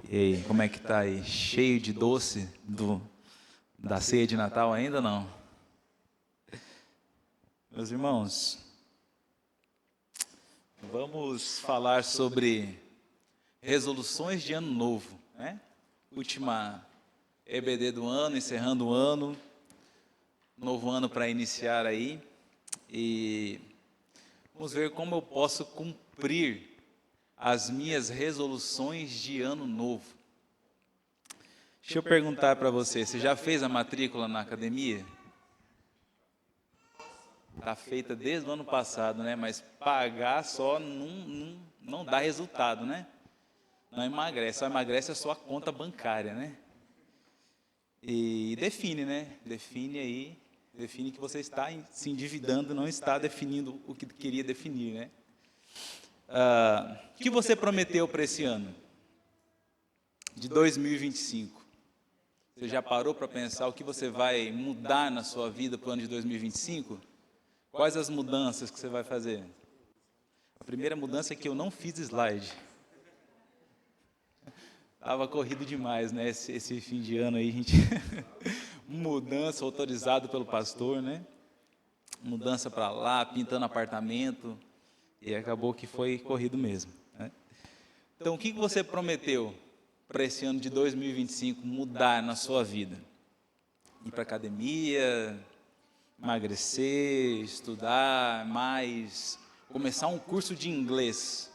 E aí, como é que tá aí? Cheio de doce da ceia de Natal ainda não? Meus irmãos, vamos falar sobre resoluções de ano novo, né? Última EBD do ano, encerrando o ano, novo ano para iniciar aí. E vamos ver como eu posso cumprir as minhas resoluções de ano novo. Deixa eu perguntar para você, você já fez a matrícula na academia? Está feita desde o ano passado, né? Mas pagar só não dá resultado, né? Não emagrece, só emagrece a sua conta bancária, né? E define, né? Define que você está se endividando, não está definindo o que queria definir, né? O que você prometeu para esse ano, de 2025? Você já parou para pensar o que você vai mudar na sua vida para o ano de 2025? Quais as mudanças que você vai fazer? A primeira mudança é que eu não fiz slide. Estava corrido demais, né? Esse fim de ano aí, gente. Mudança autorizado pelo pastor, né? Mudança para lá, pintando apartamento. E acabou que foi corrido mesmo, né? Então, o que você prometeu para esse ano de 2025 mudar na sua vida? Ir para academia, emagrecer, estudar mais, começar um curso de inglês.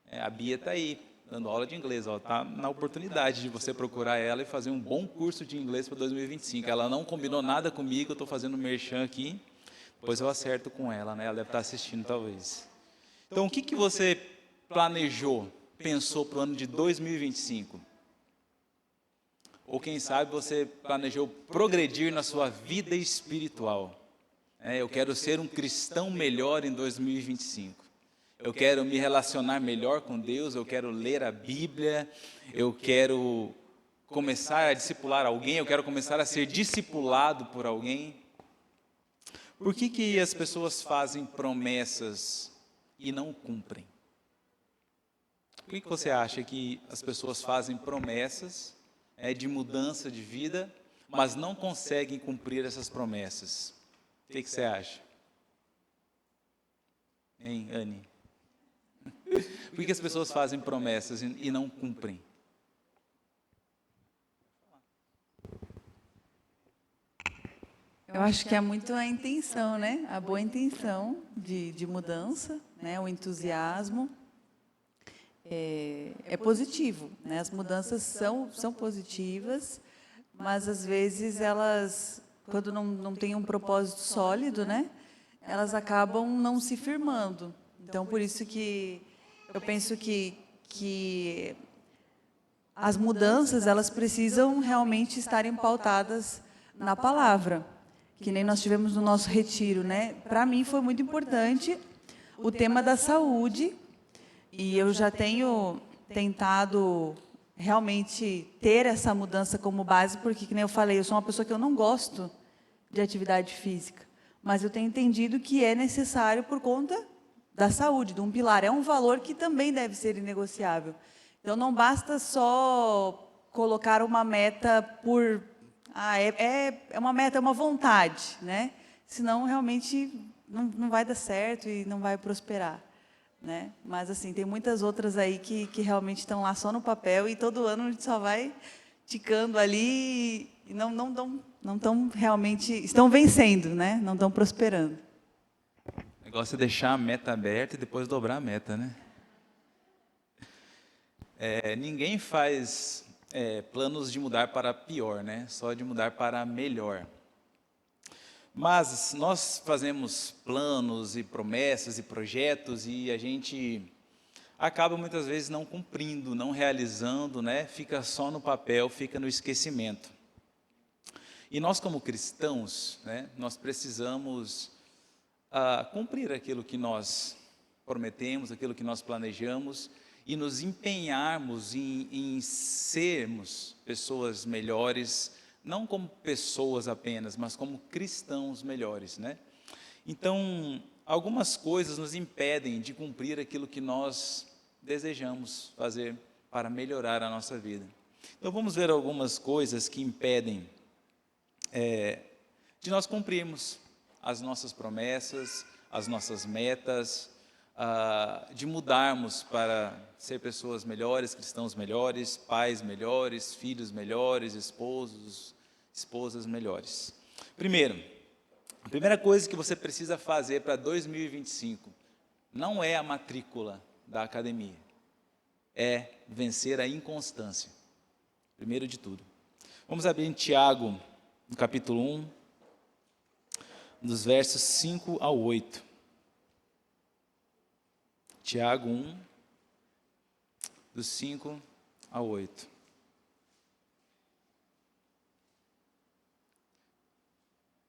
A Bia está aí, dando aula de inglês, está na oportunidade de você procurar ela e fazer um bom curso de inglês para 2025. Ela não combinou nada comigo, eu estou fazendo merchan aqui, depois eu acerto com ela, né? Ela deve estar assistindo talvez. Então, o que você planejou, pensou para o ano de 2025? Ou quem sabe você planejou progredir na sua vida espiritual. Eu quero ser um cristão melhor em 2025. Eu quero me relacionar melhor com Deus, eu quero ler a Bíblia, eu quero começar a discipular alguém, eu quero começar a ser discipulado por alguém. Por que as pessoas fazem promessas e não cumprem? Por que você acha que as pessoas fazem promessas de mudança de vida, mas não conseguem cumprir essas promessas? O que você acha? Hein, Anne? Por que as pessoas fazem promessas e não cumprem? Eu acho que é muito a intenção, né? A boa intenção de mudança, né? O entusiasmo é positivo, né? As mudanças são positivas, mas às vezes elas, quando não tem um propósito sólido, né? Elas acabam não se firmando. Então, por isso que eu penso que as mudanças, elas precisam realmente estarem pautadas na palavra, que nem nós tivemos no nosso retiro, né? Para mim foi muito importante o tema da saúde, e eu já tenho tentado realmente ter essa mudança como base, porque, como eu falei, eu sou uma pessoa que eu não gosto de atividade física, mas eu tenho entendido que é necessário por conta da saúde, de um pilar. É um valor que também deve ser inegociável. Então, não basta só colocar uma meta por... é uma meta, é uma vontade, né? Senão, realmente, não vai dar certo e não vai prosperar, né? Mas, assim, tem muitas outras aí que realmente estão lá só no papel e todo ano a gente só vai ticando ali e não estão realmente... Estão vencendo, né? Não estão prosperando. O negócio é deixar a meta aberta e depois dobrar a meta, né? Ninguém faz planos de mudar para pior, né? Só de mudar para melhor. Mas nós fazemos planos e promessas e projetos e a gente acaba muitas vezes não cumprindo, não realizando, né? Fica só no papel, fica no esquecimento. E nós como cristãos, né? Nós precisamos cumprir aquilo que nós prometemos, aquilo que nós planejamos e nos empenharmos em sermos pessoas melhores, não como pessoas apenas, mas como cristãos melhores, né? Então, algumas coisas nos impedem de cumprir aquilo que nós desejamos fazer para melhorar a nossa vida. Então vamos ver algumas coisas que impedem de nós cumprirmos as nossas promessas, as nossas metas, de mudarmos para ser pessoas melhores, cristãos melhores, pais melhores, filhos melhores, esposas melhores. Primeiro, a primeira coisa que você precisa fazer para 2025 não é a matrícula da academia, é vencer a inconstância. Primeiro de tudo. Vamos abrir em Tiago, no capítulo 1, dos versos 5 ao 8. Tiago 1, dos 5 ao 8.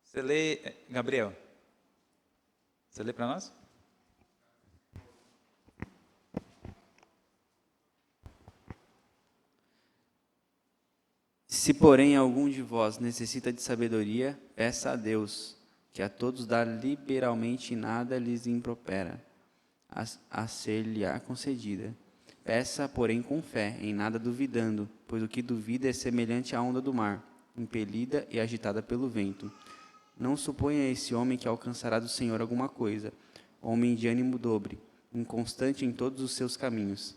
Você lê, Gabriel? Você lê para nós? Se, porém, algum de vós necessita de sabedoria, peça a Deus, que a todos dá liberalmente e nada lhes impropera, a ser-lhe-á concedida. Peça, porém, com fé, em nada duvidando, pois o que duvida é semelhante à onda do mar, impelida e agitada pelo vento. Não suponha esse homem que alcançará do Senhor alguma coisa, homem de ânimo dobre, inconstante em todos os seus caminhos.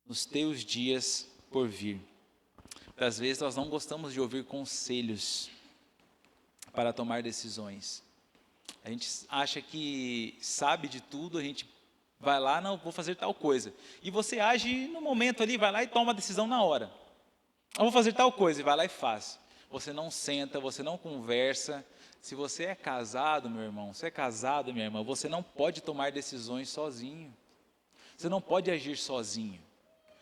nos teus dias por vir. Às vezes nós não gostamos de ouvir conselhos para tomar decisões. A gente acha que sabe de tudo, a gente vai lá, não, vou fazer tal coisa. E você age no momento ali, vai lá e toma a decisão na hora. Eu vou fazer tal coisa, e vai lá e faz. Você não senta, você não conversa. Se você é casado, meu irmão, você é casado, minha irmã, você não pode tomar decisões sozinho. Você não pode agir sozinho.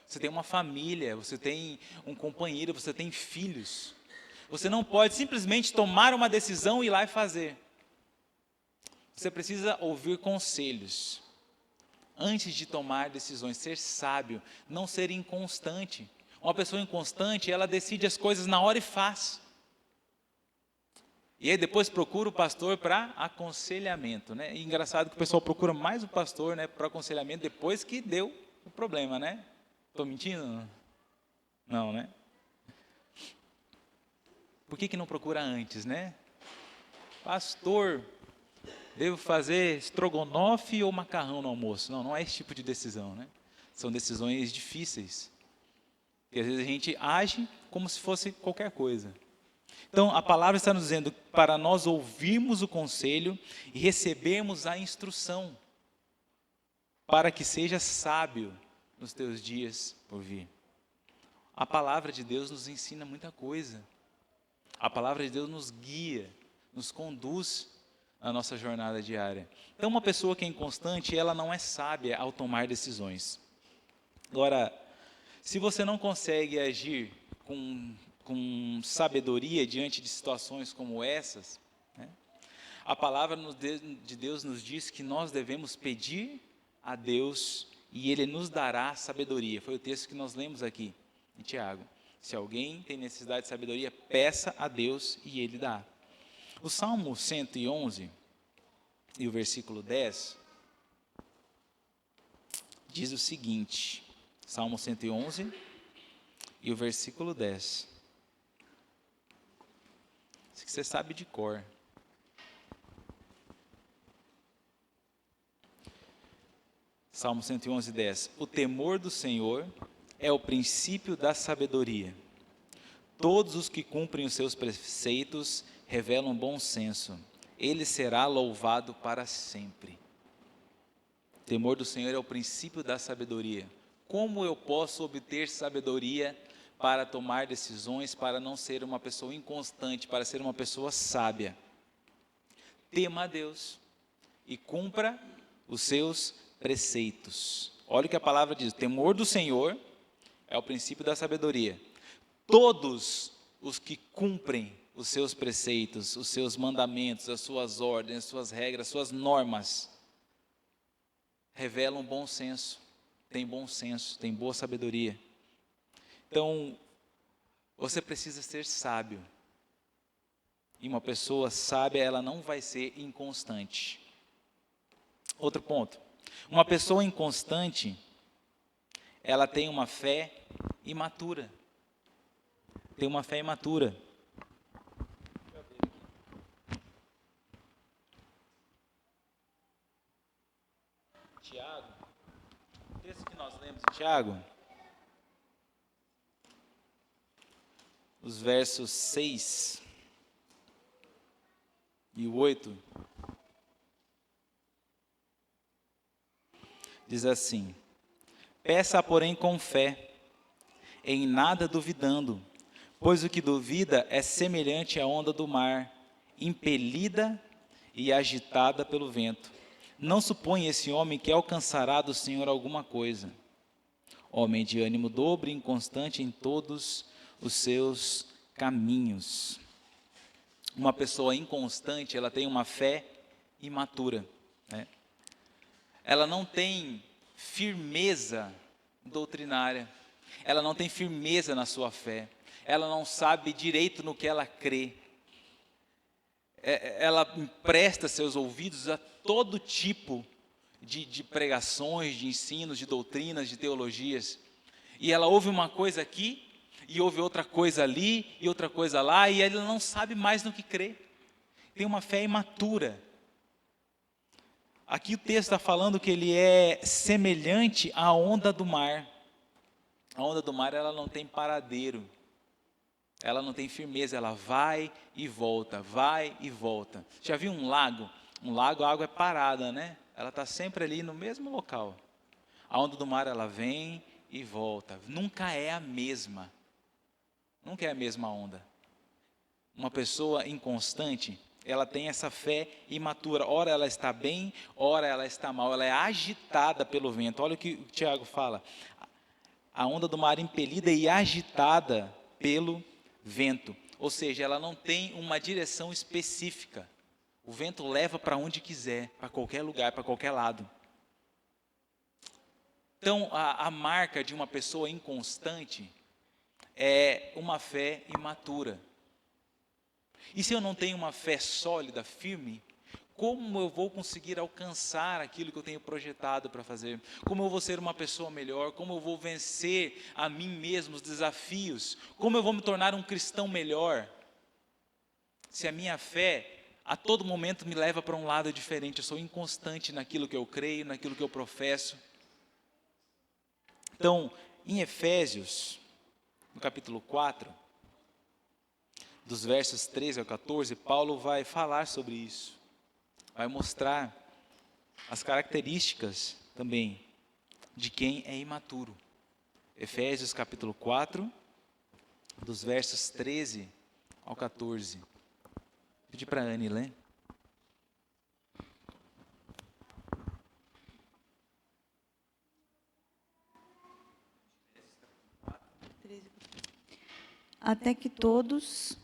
Você tem uma família, você tem um companheiro, você tem filhos. Você não pode simplesmente tomar uma decisão e ir lá e fazer. Você precisa ouvir conselhos antes de tomar decisões, ser sábio, não ser inconstante. Uma pessoa inconstante, ela decide as coisas na hora e faz. E aí depois procura o pastor para aconselhamento, né? E engraçado que o pessoal procura mais o pastor, né, para aconselhamento depois que deu o problema, né? Estou mentindo? Não, né? Por que não procura antes, né? Pastor, devo fazer estrogonofe ou macarrão no almoço? Não, não é esse tipo de decisão, né? São decisões difíceis. E às vezes a gente age como se fosse qualquer coisa. Então, a palavra está nos dizendo para nós ouvirmos o conselho e recebermos a instrução, para que seja sábio nos teus dias por vir. A palavra de Deus nos ensina muita coisa. A palavra de Deus nos guia, nos conduz na nossa jornada diária. Então, uma pessoa que é inconstante, ela não é sábia ao tomar decisões. Agora, se você não consegue agir com sabedoria diante de situações como essas, né, a palavra de Deus nos diz que nós devemos pedir a Deus e Ele nos dará sabedoria. Foi o texto que nós lemos aqui em Tiago. Se alguém tem necessidade de sabedoria, peça a Deus e Ele dá. O Salmo 111 e o versículo 10 diz o seguinte, Salmo 111 e o versículo 10. Isso que você sabe de cor. Salmo 111, 10. O temor do Senhor é o princípio da sabedoria. Todos os que cumprem os seus preceitos revelam bom senso. Ele será louvado para sempre. O temor do Senhor é o princípio da sabedoria. Como eu posso obter sabedoria para tomar decisões, para não ser uma pessoa inconstante, para ser uma pessoa sábia? Tema a Deus e cumpra os seus preceitos. Olha o que a palavra diz: o temor do Senhor é o princípio da sabedoria. Todos os que cumprem os seus preceitos, os seus mandamentos, as suas ordens, as suas regras, as suas normas, revelam bom senso, tem boa sabedoria. Então, você precisa ser sábio. E uma pessoa sábia, ela não vai ser inconstante. Outro ponto. Uma pessoa inconstante, ela tem uma fé imatura. Tem uma fé imatura. Tiago, o texto que nós lemos em Tiago, os versos 6 e 8, diz assim: peça, porém, com fé, em nada duvidando, pois o que duvida é semelhante à onda do mar, impelida e agitada pelo vento. Não supõe esse homem que alcançará do Senhor alguma coisa. Homem de ânimo dobre, inconstante em todos os seus caminhos. Uma pessoa inconstante, ela tem uma fé imatura, né? Ela não tem firmeza doutrinária, ela não tem firmeza na sua fé, ela não sabe direito no que ela crê, ela empresta seus ouvidos a todo tipo de pregações, de ensinos, de doutrinas, de teologias, e ela ouve uma coisa aqui, e ouve outra coisa ali, e outra coisa lá, e ela não sabe mais no que crê, tem uma fé imatura. Aqui o texto está falando que ele é semelhante à onda do mar. A onda do mar, ela não tem paradeiro. Ela não tem firmeza, ela vai e volta, vai e volta. Já viu um lago? Um lago, a água é parada, né? Ela está sempre ali no mesmo local. A onda do mar, ela vem e volta. Nunca é a mesma. Nunca é a mesma onda. Uma pessoa inconstante, ela tem essa fé imatura. Ora ela está bem, ora ela está mal. Ela é agitada pelo vento. Olha o que o Tiago fala. A onda do mar impelida e agitada pelo vento. Ou seja, ela não tem uma direção específica. O vento leva para onde quiser, para qualquer lugar, para qualquer lado. Então, a marca de uma pessoa inconstante é uma fé imatura. E se eu não tenho uma fé sólida, firme, como eu vou conseguir alcançar aquilo que eu tenho projetado para fazer? Como eu vou ser uma pessoa melhor? Como eu vou vencer a mim mesmo os desafios? Como eu vou me tornar um cristão melhor? Se a minha fé a todo momento me leva para um lado diferente, eu sou inconstante naquilo que eu creio, naquilo que eu professo. Então, em Efésios, no capítulo 4, dos versos 13 ao 14, Paulo vai falar sobre isso. Vai mostrar as características também de quem é imaturo. Efésios capítulo 4, dos versos 13 ao 14. Vou pedir para a Anne ler. Até que todos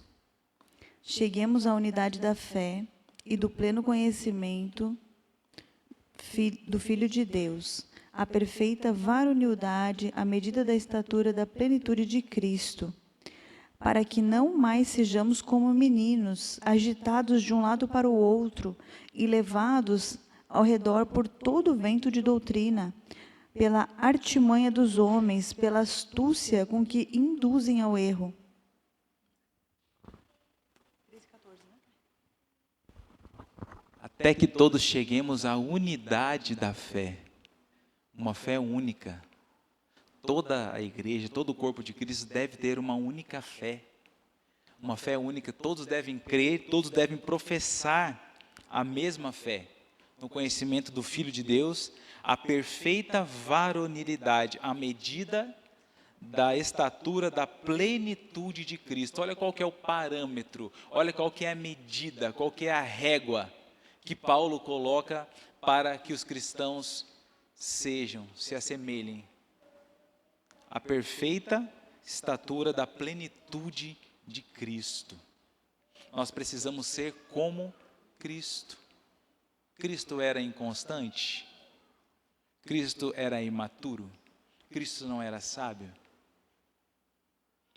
cheguemos à unidade da fé e do pleno conhecimento do Filho de Deus, à perfeita varonilidade, à medida da estatura da plenitude de Cristo, para que não mais sejamos como meninos, agitados de um lado para o outro e levados ao redor por todo o vento de doutrina, pela artimanha dos homens, pela astúcia com que induzem ao erro. Até que todos cheguemos à unidade da fé, uma fé única. Toda a igreja, todo o corpo de Cristo deve ter uma única fé, uma fé única. Todos devem crer, todos devem professar a mesma fé, no conhecimento do Filho de Deus, a perfeita varonilidade, a medida da estatura da plenitude de Cristo. Olha qual que é o parâmetro, olha qual que é a medida, qual que é a régua que Paulo coloca para que os cristãos se assemelhem. A perfeita estatura da plenitude de Cristo. Nós precisamos ser como Cristo. Cristo era inconstante? Cristo era imaturo? Cristo não era sábio?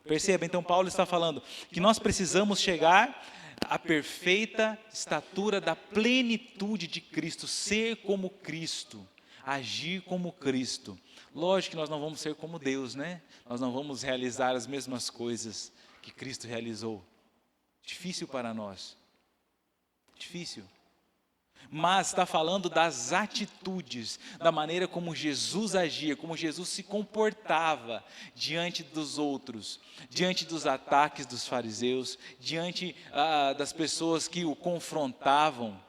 Perceba, então Paulo está falando que nós precisamos chegar à perfeita estatura da plenitude de Cristo, ser como Cristo, agir como Cristo. Lógico que nós não vamos ser como Deus, né? Nós não vamos realizar as mesmas coisas que Cristo realizou. Difícil para nós. Difícil. Mas está falando das atitudes, da maneira como Jesus agia, como Jesus se comportava diante dos outros, diante dos ataques dos fariseus, diante das pessoas que o confrontavam,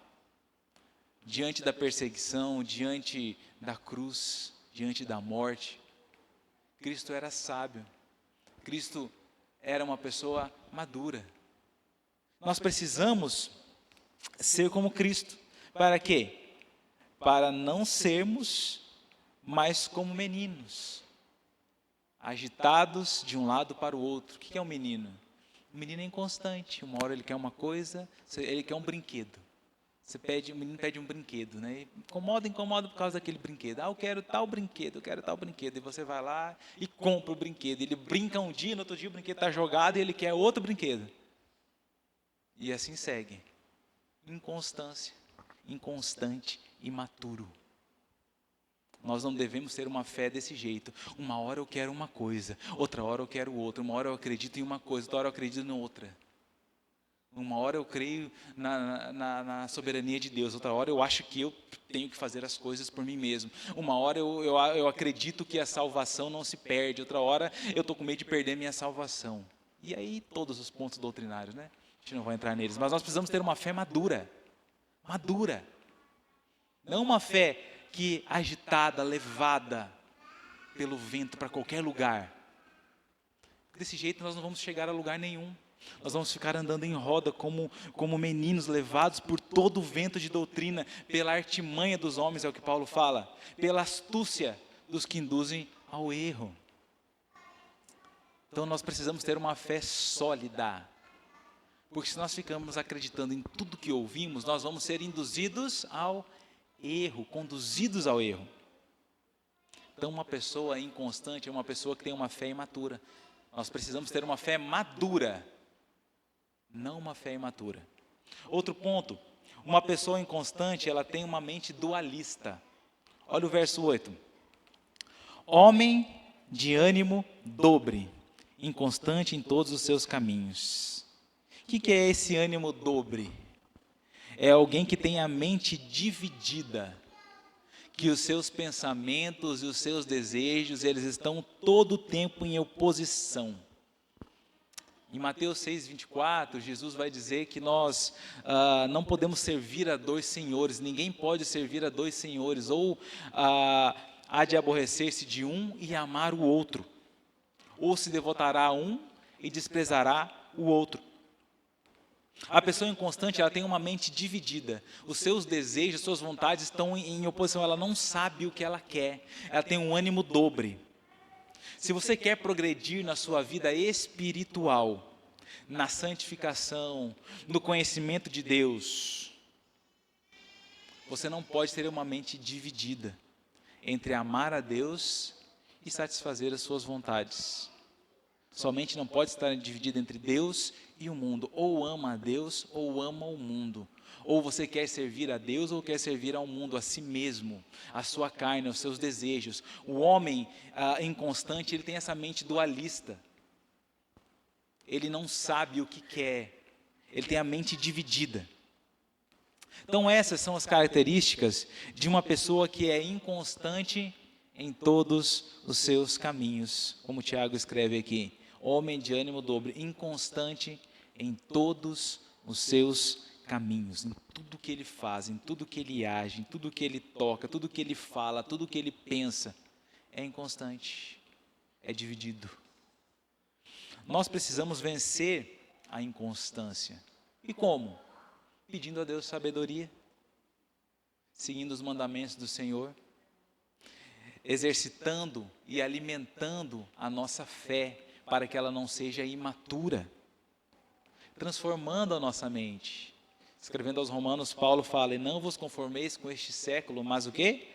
diante da perseguição, diante da cruz, diante da morte. Cristo era sábio, Cristo era uma pessoa madura. Nós precisamos ser como Cristo. Para quê? Para não sermos mais como meninos, agitados de um lado para o outro. O que é um menino? O menino é inconstante. Uma hora ele quer uma coisa, ele quer um brinquedo. O menino pede um brinquedo, né? Incomoda por causa daquele brinquedo. Eu quero tal brinquedo, eu quero tal brinquedo. E você vai lá e compra o brinquedo. Ele brinca um dia, no outro dia o brinquedo está jogado e ele quer outro brinquedo. E assim segue. Inconstância. Inconstante, imaturo. Nós não devemos ter uma fé desse jeito. Uma hora eu quero uma coisa, outra hora eu quero outra. Uma hora eu acredito em uma coisa, outra hora eu acredito em outra. Uma hora eu creio na soberania de Deus, outra hora eu acho que eu tenho que fazer as coisas por mim mesmo. Uma hora eu acredito que a salvação não se perde, outra hora eu estou com medo de perder minha salvação. E aí todos os pontos doutrinários, né? A gente não vai entrar neles, mas nós precisamos ter uma fé madura. Madura. Não uma fé que agitada, levada pelo vento para qualquer lugar. Desse jeito nós não vamos chegar a lugar nenhum. Nós vamos ficar andando em roda como meninos levados por todo o vento de doutrina, pela artimanha dos homens, é o que Paulo fala, pela astúcia dos que induzem ao erro. Então nós precisamos ter uma fé sólida, porque se nós ficamos acreditando em tudo que ouvimos, nós vamos ser induzidos ao erro, conduzidos ao erro. Então uma pessoa inconstante é uma pessoa que tem uma fé imatura. Nós precisamos ter uma fé madura, não uma fé imatura. Outro ponto, uma pessoa inconstante, ela tem uma mente dualista. Olha o verso 8. Homem de ânimo dobre, inconstante em todos os seus caminhos. O que é esse ânimo dobre? É alguém que tem a mente dividida, que os seus pensamentos e os seus desejos, eles estão todo o tempo em oposição. Em Mateus 6:24, Jesus vai dizer que nós não podemos servir a dois senhores, ninguém pode servir a dois senhores, ou há de aborrecer-se de um e amar o outro, ou se devotará a um e desprezará o outro. A pessoa inconstante, ela tem uma mente dividida, os seus desejos, suas vontades estão em oposição, ela não sabe o que ela quer, ela tem um ânimo dobre. Se você quer progredir na sua vida espiritual, na santificação, no conhecimento de Deus, você não pode ter uma mente dividida entre amar a Deus e satisfazer as suas vontades. Sua mente não pode estar dividida entre Deus e o mundo. Ou ama a Deus ou ama o mundo. Ou você quer servir a Deus ou quer servir ao mundo, a si mesmo, a sua carne, os seus desejos. O homem inconstante, ele tem essa mente dualista. Ele não sabe o que quer. Ele tem a mente dividida. Então essas são as características de uma pessoa que é inconstante em todos os seus caminhos. Como Tiago escreve aqui. Homem de ânimo dobre, inconstante em todos os seus caminhos, em tudo que ele faz, em tudo que ele age, em tudo que ele toca, tudo que ele fala, tudo que ele pensa, é inconstante, é dividido. Nós precisamos vencer a inconstância. E como? Pedindo a Deus sabedoria, seguindo os mandamentos do Senhor, exercitando e alimentando a nossa fé, para que ela não seja imatura, transformando a nossa mente. Escrevendo aos Romanos, Paulo fala, e não vos conformeis com este século, mas o quê?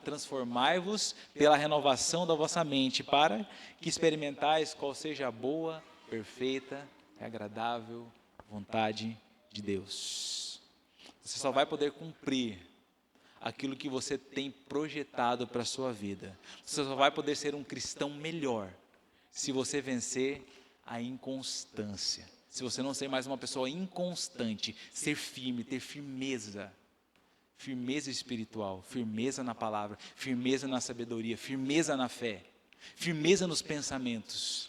Transformai-vos pela renovação da vossa mente, para que experimentais qual seja a boa, perfeita e agradável vontade de Deus. Você só vai poder cumprir aquilo que você tem projetado para a sua vida. Você só vai poder ser um cristão melhor se você vencer a inconstância. Se você não ser mais uma pessoa inconstante, ser firme, ter firmeza. Firmeza espiritual, firmeza na palavra, firmeza na sabedoria, firmeza na fé, firmeza nos pensamentos.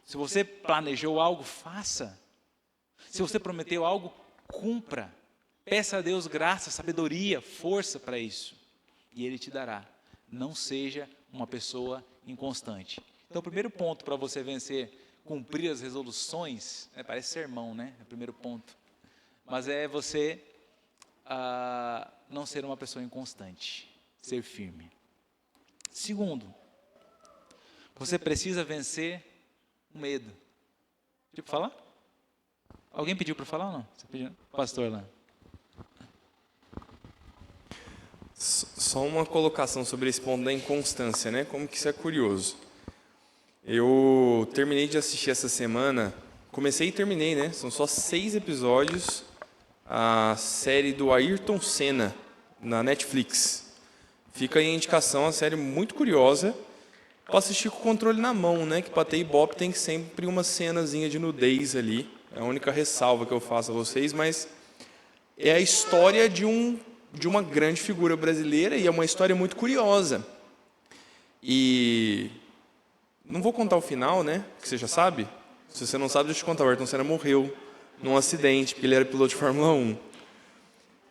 Se você planejou algo, faça. Se você prometeu algo, cumpra. Peça a Deus graça, sabedoria, força para isso. E Ele te dará. Não seja uma pessoa inconstante. Então, o primeiro ponto para você vencer, cumprir as resoluções, parece sermão, né? É o primeiro ponto. Mas é você não ser uma pessoa inconstante, ser firme. Segundo, você precisa vencer o medo. Pediu para falar? Alguém pediu para falar ou não? Você pediu? Pastor lá. Só uma colocação sobre esse ponto da inconstância, né? Como que isso é curioso. Eu terminei de assistir essa semana, comecei e terminei, né? São só 6 episódios, a série do Ayrton Senna, na Netflix. Fica aí a indicação, uma série muito curiosa, para assistir com o controle na mão, né? Que para ter Ibope tem sempre uma cenazinha de nudez ali. É a única ressalva que eu faço a vocês, mas é a história de uma grande figura brasileira e é uma história muito curiosa. E não vou contar o final, né? Que você já sabe. Se você não sabe, deixa eu te contar. O Ayrton Senna morreu num acidente, porque ele era piloto de Fórmula 1.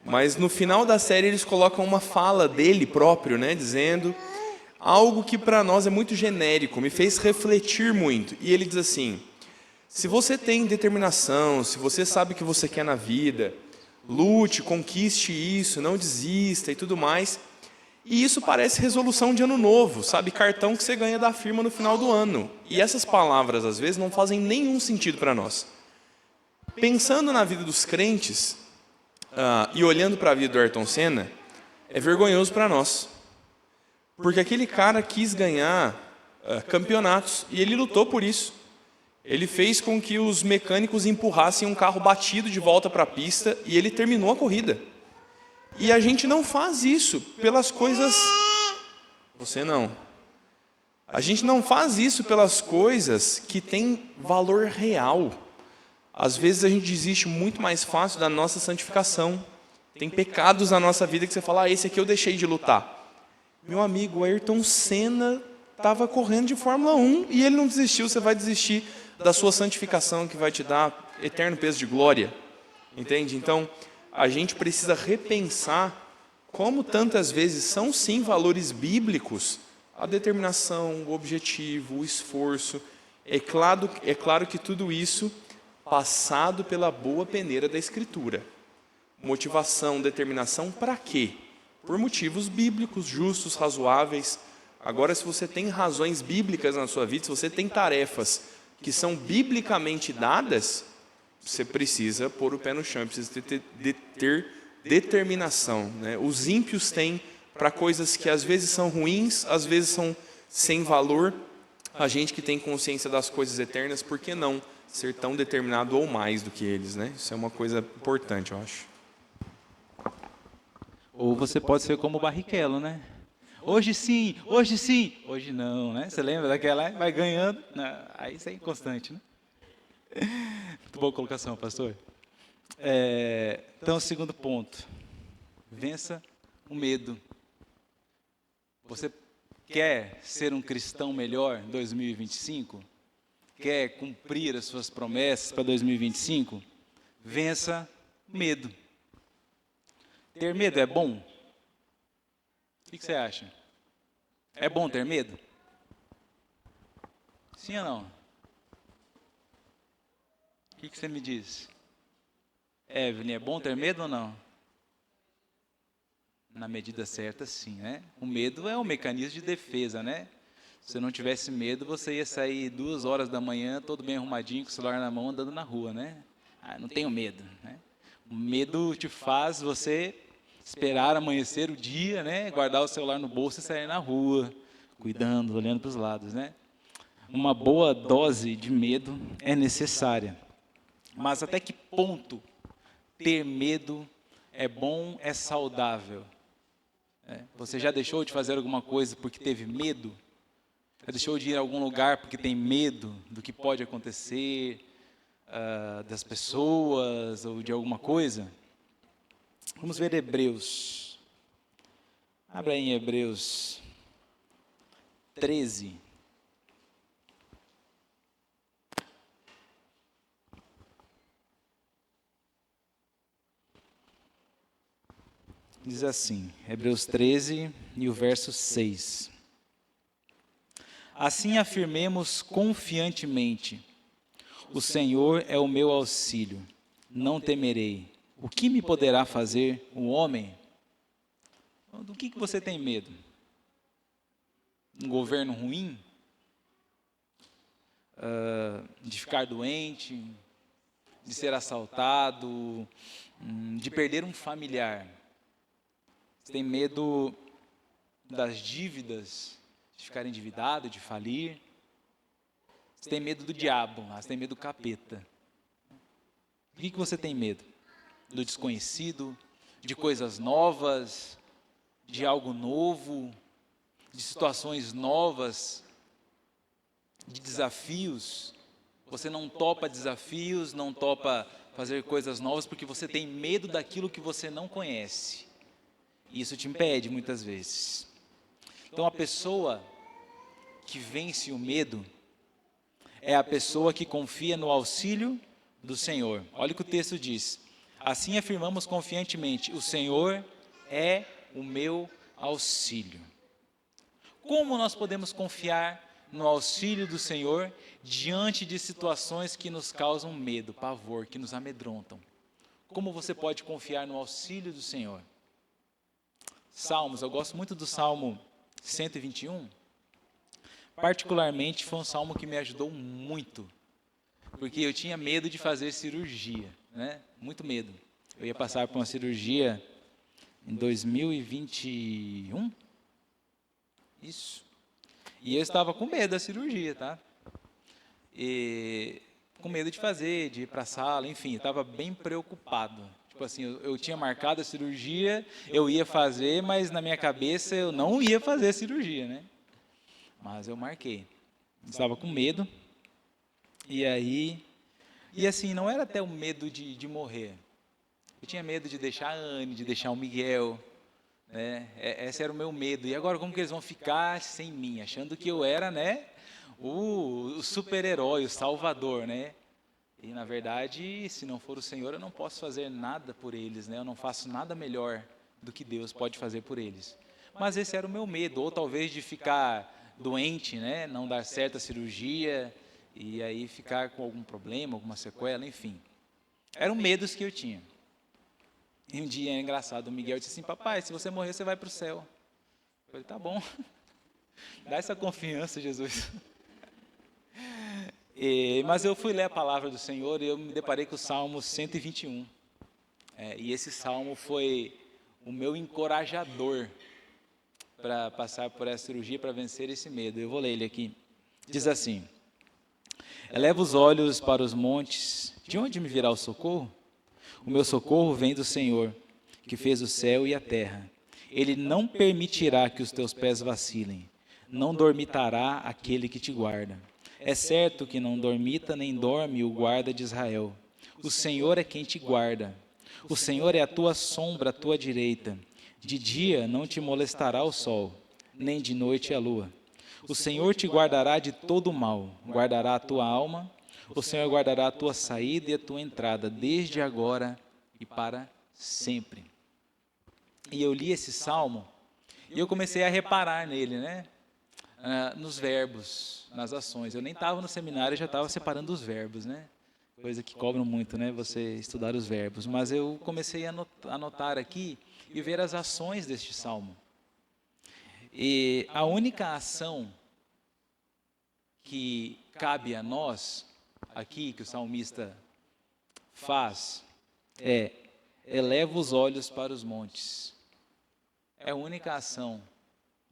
Mas no final da série eles colocam uma fala dele próprio, né? Dizendo algo que para nós é muito genérico, me fez refletir muito. E ele diz assim: se você tem determinação, se você sabe o que você quer na vida, lute, conquiste isso, não desista e tudo mais. E isso parece resolução de ano novo, sabe? Cartão que você ganha da firma no final do ano. E essas palavras, às vezes, não fazem nenhum sentido para nós. Pensando na vida dos crentes, e olhando para a vida do Ayrton Senna, é vergonhoso para nós. Porque aquele cara quis ganhar campeonatos, e ele lutou por isso. Ele fez com que os mecânicos empurrassem um carro batido de volta para a pista, e ele terminou a corrida. E a gente não faz isso pelas coisas... Você não. A gente não faz isso pelas coisas que têm valor real. Às vezes a gente desiste muito mais fácil da nossa santificação. Tem pecados na nossa vida que você fala, esse aqui eu deixei de lutar. Meu amigo, Ayrton Senna estava correndo de Fórmula 1 e ele não desistiu. Você vai desistir da sua santificação que vai te dar eterno peso de glória. Entende? Então, a gente precisa repensar como tantas vezes são sim valores bíblicos a determinação, o objetivo, o esforço. É claro que tudo isso passado pela boa peneira da Escritura. Motivação, determinação, para quê? Por motivos bíblicos, justos, razoáveis. Agora, se você tem razões bíblicas na sua vida, se você tem tarefas que são biblicamente dadas, você precisa pôr o pé no chão, precisa ter determinação, né? Os ímpios têm para coisas que às vezes são ruins, às vezes são sem valor. A gente que tem consciência das coisas eternas, por que não ser tão determinado ou mais do que eles, né? Isso é uma coisa importante, eu acho. Ou você pode ser como o Barrichello, né? Hoje sim, hoje não, né? Você lembra daquela? Vai ganhando, aí isso é inconstante, né? Muito boa colocação, pastor. Então, segundo ponto, vença o medo. Você quer ser um cristão melhor em 2025? Quer cumprir as suas promessas para 2025? Vença o medo. Ter medo é bom? O que você acha? É bom ter medo? Sim ou não? O que você me diz? Evelyn, é bom ter medo ou não? Na medida certa, sim, né? O medo é um mecanismo de defesa, né? Se você não tivesse medo, você ia sair 2 horas da manhã, todo bem arrumadinho, com o celular na mão, andando na rua, né? Não tenho medo, né? O medo te faz você esperar amanhecer o dia, né? Guardar o celular no bolso e sair na rua, cuidando, olhando para os lados, né? Uma boa dose de medo é necessária. Mas até que ponto ter medo é bom, é saudável? Você já deixou de fazer alguma coisa porque teve medo? Já deixou de ir a algum lugar porque tem medo do que pode acontecer, das pessoas ou de alguma coisa? Vamos ver Hebreus. Abra aí em Hebreus 13. Diz assim, Hebreus 13 e o verso 6. Assim afirmemos confiantemente, o Senhor é o meu auxílio, não temerei. O que me poderá fazer o homem? Do que você tem medo? Um governo ruim? De ficar doente? De ser assaltado? De perder um familiar? Você tem medo das dívidas, de ficar endividado, de falir? Você tem medo do diabo, você tem medo do capeta. Do que você tem medo? Do desconhecido, de coisas novas, de algo novo, de situações novas, de desafios? Você não topa desafios, não topa fazer coisas novas porque você tem medo daquilo que você não conhece. E isso te impede muitas vezes. Então a pessoa que vence o medo é a pessoa que confia no auxílio do Senhor. Olha o que o texto diz. Assim afirmamos confiantemente: o Senhor é o meu auxílio. Como nós podemos confiar no auxílio do Senhor diante de situações que nos causam medo, pavor, que nos amedrontam? Como você pode confiar no auxílio do Senhor? Salmos, eu gosto muito do Salmo 121. Particularmente foi um salmo que me ajudou muito, porque eu tinha medo de fazer cirurgia, né? Muito medo. Eu ia passar por uma cirurgia em 2021, isso. E eu estava com medo da cirurgia, tá? E com medo de fazer, de ir para a sala, enfim, estava bem preocupado. Tipo assim, eu tinha marcado a cirurgia, eu ia fazer, mas na minha cabeça eu não ia fazer a cirurgia, né? Mas eu marquei. Estava com medo. E aí, assim, não era até o medo de morrer. Eu tinha medo de deixar a Anne, de deixar o Miguel, né? Esse era o meu medo. E agora como que eles vão ficar sem mim, achando que eu era, né, o super-herói, o salvador, né? E na verdade, se não for o Senhor, eu não posso fazer nada por eles, né? Eu não faço nada melhor do que Deus pode fazer por eles. Mas esse era o meu medo, ou talvez de ficar doente, né, não dar certa cirurgia e aí ficar com algum problema, alguma sequela, enfim. Eram medos que eu tinha. E um dia é engraçado, o Miguel disse assim: papai, se você morrer, você vai para o céu. Eu falei: tá bom, dá essa confiança, Jesus. Mas eu fui ler a palavra do Senhor e eu me deparei com o Salmo 121. E esse salmo foi o meu encorajador para passar por essa cirurgia, para vencer esse medo. Eu vou ler ele aqui. Diz assim: eleva os olhos para os montes, de onde me virá o socorro? O meu socorro vem do Senhor, que fez o céu e a terra. Ele não permitirá que os teus pés vacilem, não dormitará aquele que te guarda. É certo que não dormita nem dorme o guarda de Israel. O Senhor é quem te guarda. O Senhor é a tua sombra à tua direita. De dia não te molestará o sol, nem de noite a lua. O Senhor te guardará de todo o mal, guardará a tua alma. O Senhor guardará a tua saída e a tua entrada, desde agora e para sempre. E eu li esse salmo e eu comecei a reparar nele, né? Nos verbos, nas ações. Eu nem estava no seminário, eu já estava separando os verbos, né? Coisa que cobram muito, né? Você estudar os verbos. Mas eu comecei a anotar aqui e ver as ações deste salmo. E a única ação que cabe a nós, aqui, que o salmista faz, é: eleva os olhos para os montes. É a única ação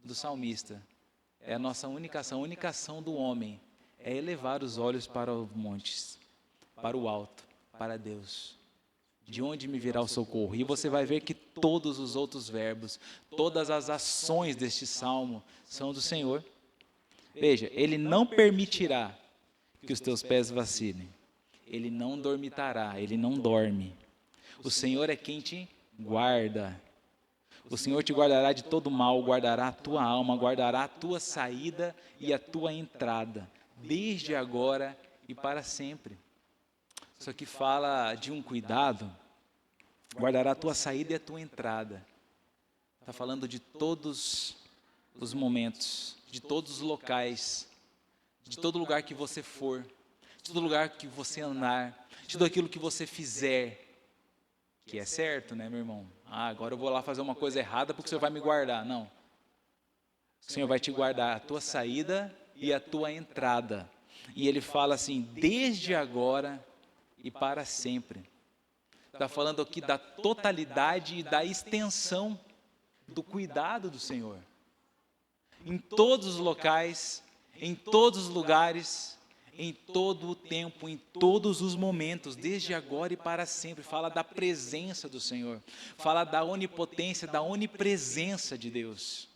do salmista. É a nossa única ação do homem. É elevar os olhos para os montes, para o alto, para Deus. De onde me virá o socorro? E você vai ver que todos os outros verbos, todas as ações deste salmo são do Senhor. Veja, Ele não permitirá que os teus pés vacilem. Ele não dormitará, Ele não dorme. O Senhor é quem te guarda. O Senhor te guardará de todo mal, guardará a tua alma, guardará a tua saída e a tua entrada, desde agora e para sempre. Isso aqui fala de um cuidado, guardará a tua saída e a tua entrada. Está falando de todos os momentos, de todos os locais, de todo lugar que você for, de todo lugar que você andar, de tudo aquilo que você fizer, que é certo, né, meu irmão? Agora eu vou lá fazer uma coisa errada porque o Senhor vai me guardar. Não. O Senhor vai te guardar a tua saída e a tua entrada. E Ele fala assim: desde agora e para sempre. Está falando aqui da totalidade e da extensão do cuidado do Senhor. Em todos os locais, em todos os lugares, em todo o tempo, em todos os momentos, desde agora e para sempre. Fala da presença do Senhor, fala da onipotência, da onipresença de Deus.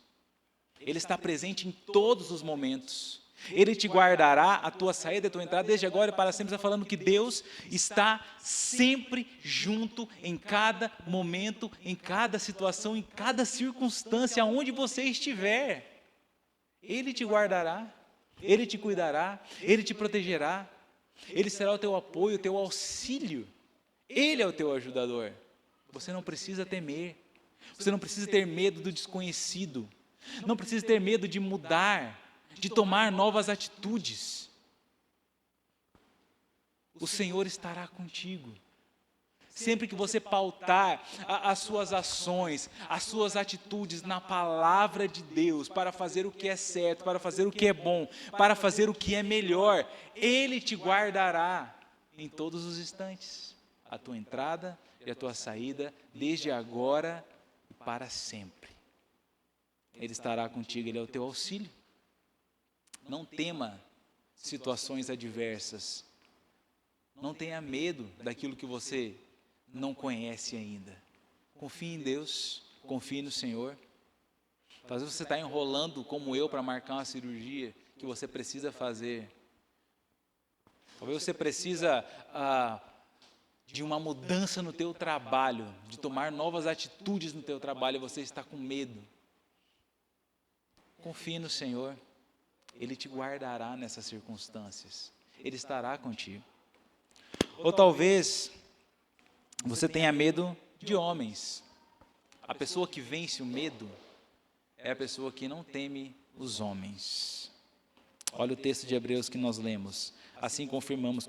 Ele está presente em todos os momentos, Ele te guardará a tua saída e a tua entrada desde agora e para sempre. Está falando que Deus está sempre junto em cada momento, em cada situação, em cada circunstância, aonde você estiver. Ele te guardará, Ele te cuidará, Ele te protegerá, Ele será o teu apoio, o teu auxílio. Ele é o teu ajudador. Você não precisa temer, você não precisa ter medo do desconhecido, não precisa ter medo de mudar, de tomar novas atitudes. O Senhor estará contigo. Sempre que você pautar as suas ações, as suas atitudes na palavra de Deus, para fazer o que é certo, para fazer o que é bom, para fazer o que é melhor, Ele te guardará em todos os instantes, a tua entrada e a tua saída, desde agora e para sempre. Ele estará contigo, Ele é o teu auxílio. Não tema situações adversas. Não tenha medo daquilo que você não conhece ainda. Confie em Deus, confie no Senhor. Talvez você está enrolando como eu para marcar uma cirurgia que você precisa fazer. Talvez você precisa de uma mudança no teu trabalho, de tomar novas atitudes no teu trabalho e você está com medo. Confie no Senhor. Ele te guardará nessas circunstâncias. Ele estará contigo. Ou talvez você tenha medo de homens. A pessoa que vence o medo é a pessoa que não teme os homens. Olha o texto de Hebreus que nós lemos. Assim afirmemos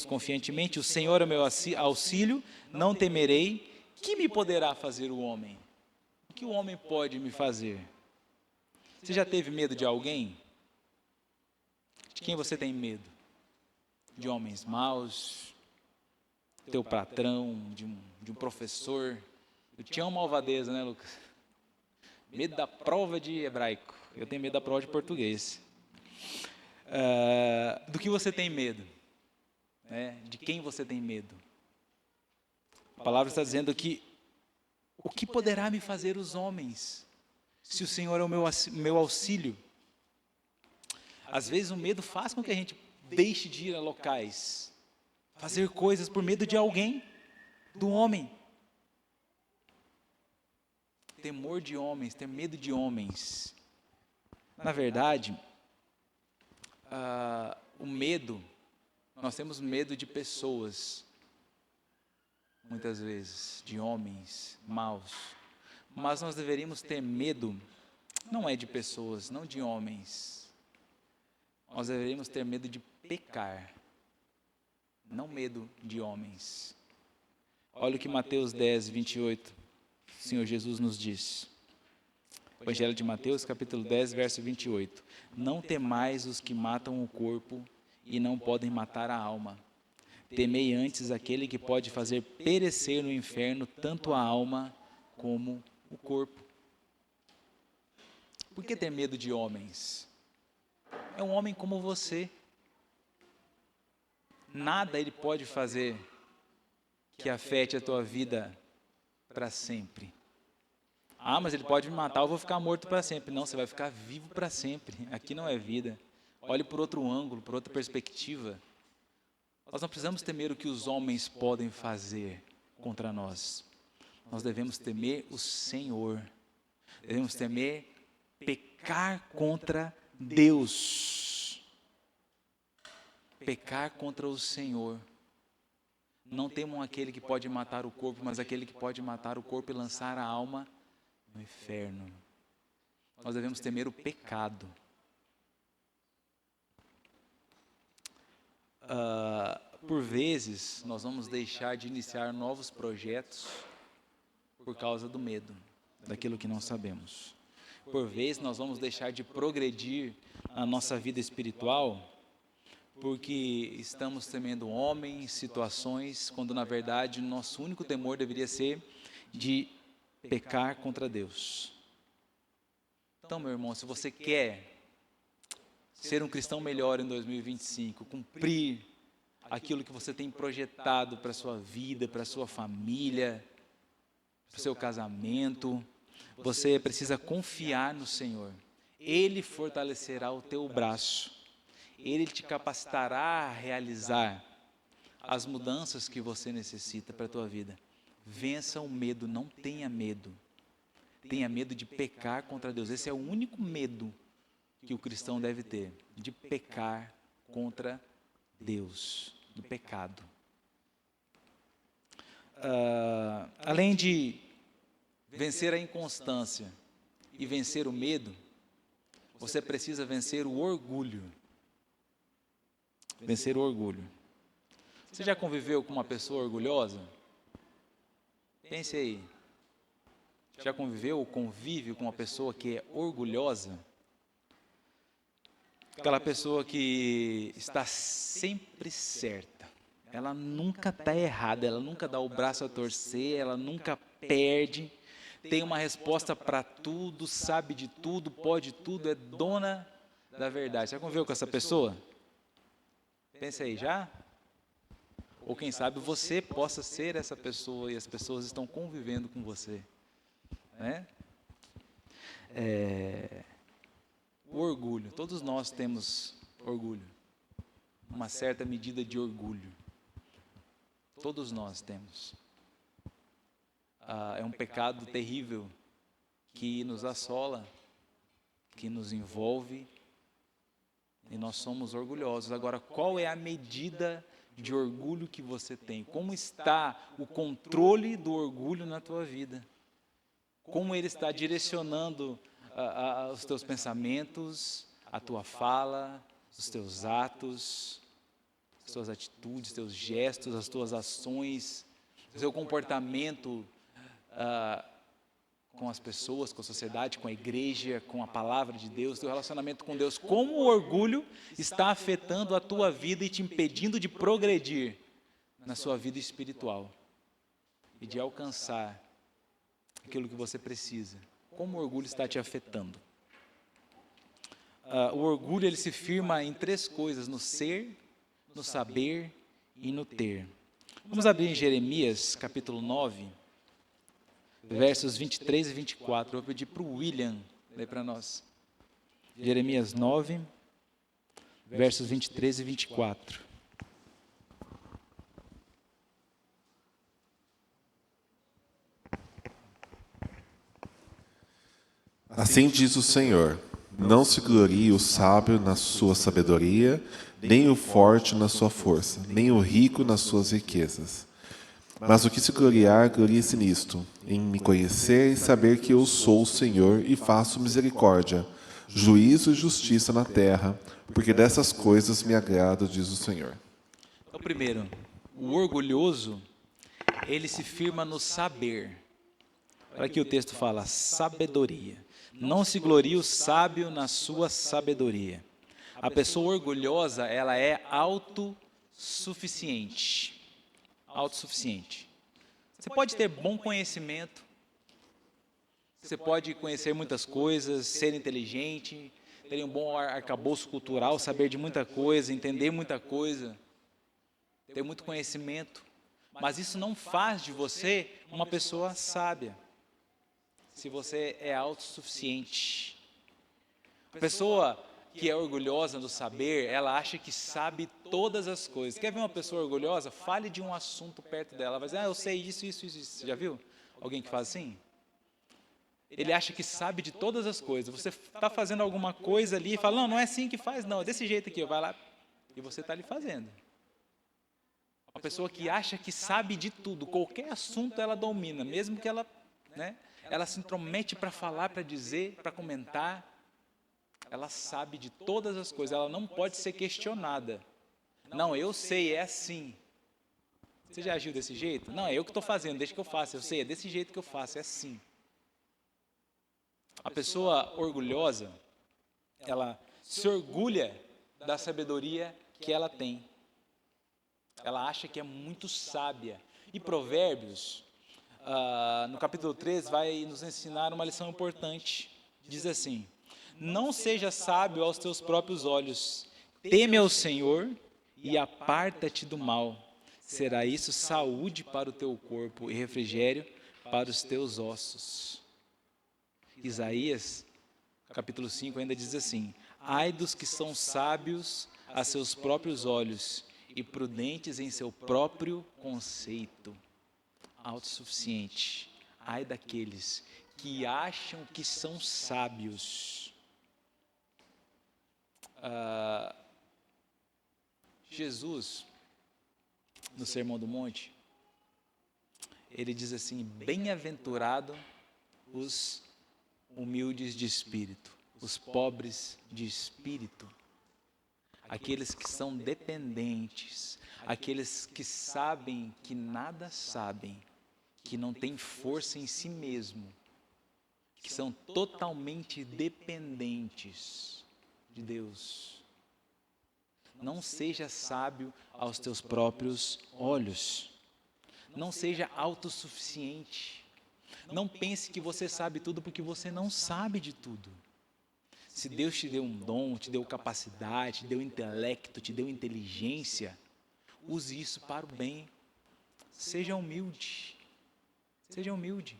confiantemente, o Senhor é meu auxílio, não temerei. Que me poderá fazer o homem? O que o homem pode me fazer? Você já teve medo de alguém? De quem você tem medo? De homens maus? Teu patrão? De um professor? Eu tinha uma malvadeza, né, Lucas? Medo da prova de hebraico. Eu tenho medo da prova de português. Do que você tem medo? De quem você tem medo? A palavra está dizendo que o que poderá me fazer os homens, se o Senhor é o meu auxílio? Às vezes o medo faz com que a gente deixe de ir a locais, fazer coisas por medo de alguém, do homem. Temor de homens, ter medo de homens. Na verdade, o medo, nós temos medo de pessoas, muitas vezes, de homens maus. Mas nós deveríamos ter medo, não é de pessoas, não de homens. Nós deveríamos ter medo de pecar, não medo de homens. Olha o que Mateus 10, 28, o Senhor Jesus nos diz. Evangelho de Mateus, capítulo 10, verso 28. Não temais os que matam o corpo e não podem matar a alma. Temei antes aquele que pode fazer perecer no inferno tanto a alma como o corpo. Por que ter medo de homens? É um homem como você. Nada ele pode fazer que afete a tua vida para sempre. Mas ele pode me matar, eu vou ficar morto para sempre. Não, você vai ficar vivo para sempre. Aqui não é vida. Olhe por outro ângulo, por outra perspectiva. Nós não precisamos temer o que os homens podem fazer contra nós. Nós devemos temer o Senhor. Devemos temer pecar contra Deus. Pecar contra o Senhor. Não temam aquele que pode matar o corpo, mas aquele que pode matar o corpo e lançar a alma no inferno. Nós devemos temer o pecado. Por vezes, nós vamos deixar de iniciar novos projetos por causa do medo, daquilo que não sabemos. Por vezes, nós vamos deixar de progredir na nossa vida espiritual porque estamos temendo homens, situações, quando na verdade o nosso único temor deveria ser de pecar contra Deus. Então, meu irmão, se você quer ser um cristão melhor em 2025, cumprir aquilo que você tem projetado para a sua vida, para a sua família, para o seu casamento, você precisa confiar no Senhor. Ele fortalecerá o teu braço, Ele te capacitará a realizar as mudanças que você necessita para a tua vida. Vença o medo, não tenha medo. Tenha medo de pecar contra Deus. Esse é o único medo que o cristão deve ter, de pecar contra Deus, do pecado. Além de vencer a inconstância e vencer o medo, você precisa vencer o orgulho. Vencer o orgulho. Você já conviveu com uma pessoa orgulhosa? Pense aí. Já conviveu ou convive com uma pessoa que é orgulhosa? Aquela pessoa que está sempre certa. Ela nunca está errada, ela nunca dá o braço a torcer, ela nunca perde, tem uma resposta para tudo, sabe de tudo, pode tudo, é dona da verdade. Já conviveu com essa pessoa? Pense aí, já? Ou quem sabe você possa ser essa pessoa e as pessoas estão convivendo com você, né? O orgulho, todos nós temos orgulho, uma certa medida de orgulho, todos nós temos. É um pecado terrível que nos assola, que nos envolve, e nós somos orgulhosos. Agora, qual é a medida de orgulho que você tem? Como está o controle do orgulho na tua vida? Como ele está direcionando os teus pensamentos, a tua fala, os teus atos, as tuas atitudes, os teus gestos, as tuas ações, o seu comportamento com as pessoas, com a sociedade, com a igreja, com a palavra de Deus, teu relacionamento com Deus. Como o orgulho está afetando a tua vida e te impedindo de progredir na sua vida espiritual e de alcançar aquilo que você precisa. Como o orgulho está te afetando? O orgulho, ele se firma em 3 coisas: no ser, no saber e no ter. Vamos abrir em Jeremias, capítulo 9, versos 23 e 24. Eu vou pedir para o William ler para nós. Jeremias 9, versos 23 e 24. Assim diz o Senhor: não se glorie o sábio na sua sabedoria, nem o forte na sua força, nem o rico nas suas riquezas. Mas o que se gloriar, glorie-se nisto, em me conhecer e saber que eu sou o Senhor e faço misericórdia, juízo e justiça na terra, porque dessas coisas me agrado, diz o Senhor. Então, primeiro, o orgulhoso, ele se firma no saber. Olha aqui o texto fala, sabedoria. Não se glorie o sábio na sua sabedoria. A pessoa orgulhosa, ela é autossuficiente. Autossuficiente. Você pode ter bom conhecimento, você pode conhecer muitas coisas, ser inteligente, ter um bom arcabouço cultural, saber de muita coisa, entender muita coisa, ter muito conhecimento, mas isso não faz de você uma pessoa sábia, se você é autossuficiente. A pessoa que é orgulhosa do saber, ela acha que sabe todas as coisas. Quer ver uma pessoa orgulhosa? Fale de um assunto perto dela. Vai dizer, eu sei isso. Você já viu alguém que faz assim? Ele acha que sabe de todas as coisas. Você está fazendo alguma coisa ali e fala, não é assim que faz, não, é desse jeito aqui. Vai lá e você está ali fazendo. Uma pessoa que acha que sabe de tudo, qualquer assunto ela domina, mesmo que ela, ela se intromete para falar, para dizer, para comentar. Ela sabe de todas as coisas, ela não pode ser questionada. Não, eu sei, é assim. Você já agiu desse jeito? Não, é eu que estou fazendo, deixa que eu faça. Eu sei, é desse jeito que eu faço, é assim. A pessoa orgulhosa, ela se orgulha da sabedoria que ela tem. Ela acha que é muito sábia. E Provérbios, no capítulo 3, vai nos ensinar uma lição importante. Diz assim, não seja sábio aos teus próprios olhos, teme ao Senhor e aparta-te do mal. Será isso saúde para o teu corpo e refrigério para os teus ossos. Isaías, capítulo 5 ainda diz assim: ai dos que são sábios a seus próprios olhos e prudentes em seu próprio conceito. Autossuficiente. Ai daqueles que acham que são sábios. Jesus, no Sermão do Monte, ele diz assim: bem-aventurado os humildes de espírito, os pobres de espírito, aqueles que são dependentes, aqueles que sabem que nada sabem, que não têm força em si mesmo, que são totalmente dependentes de Deus. Não seja sábio aos teus próprios olhos. Não seja autossuficiente. Não pense que você sabe tudo, porque você não sabe de tudo. Se Deus te deu um dom, te deu capacidade, te deu intelecto, te deu inteligência, use isso para o bem. Seja humilde. Seja humilde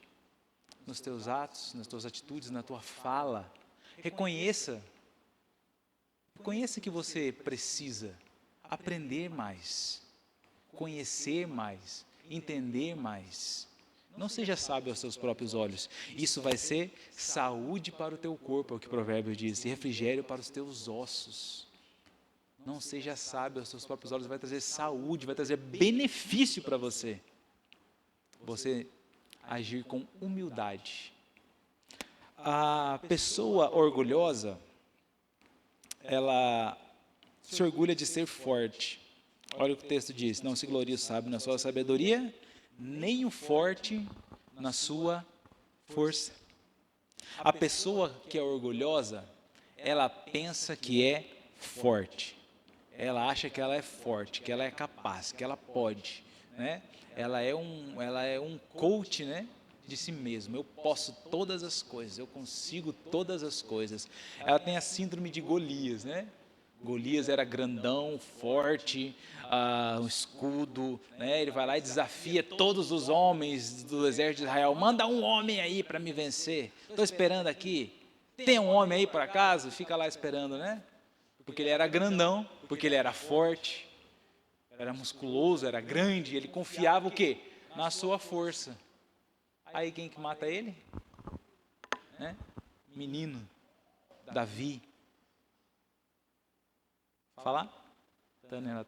nos teus atos, nas tuas atitudes, na tua fala. Reconheça que você precisa aprender mais, conhecer mais, entender mais. Não seja sábio aos seus próprios olhos. Isso vai ser saúde para o teu corpo, é o que o provérbio diz, e refrigério para os teus ossos. Não seja sábio aos seus próprios olhos, vai trazer saúde, vai trazer benefício para você. Você agir com humildade. A pessoa orgulhosa, ela se orgulha de ser forte. Olha o que o texto diz: não se glorie o sábio na sua sabedoria, nem o forte na sua força. A pessoa que é orgulhosa, ela pensa que é forte. Ela acha que ela é forte, que ela é capaz, que ela pode, né? Ela é um coach, né, de si mesma. Eu posso todas as coisas, eu consigo todas as coisas. Ela tem a síndrome de Golias, né? Golias era grandão, forte, um escudo, né? Ele vai lá e desafia todos os homens do exército de Israel. Manda um homem aí para me vencer. Estou esperando aqui. Tem um homem aí por acaso? Fica lá esperando, né? Porque ele era grandão, porque ele era forte, era musculoso, era grande. Ele confiava o quê? Na sua força. Aí quem que mata ele? Né? Menino, Davi. Falar? Tânia.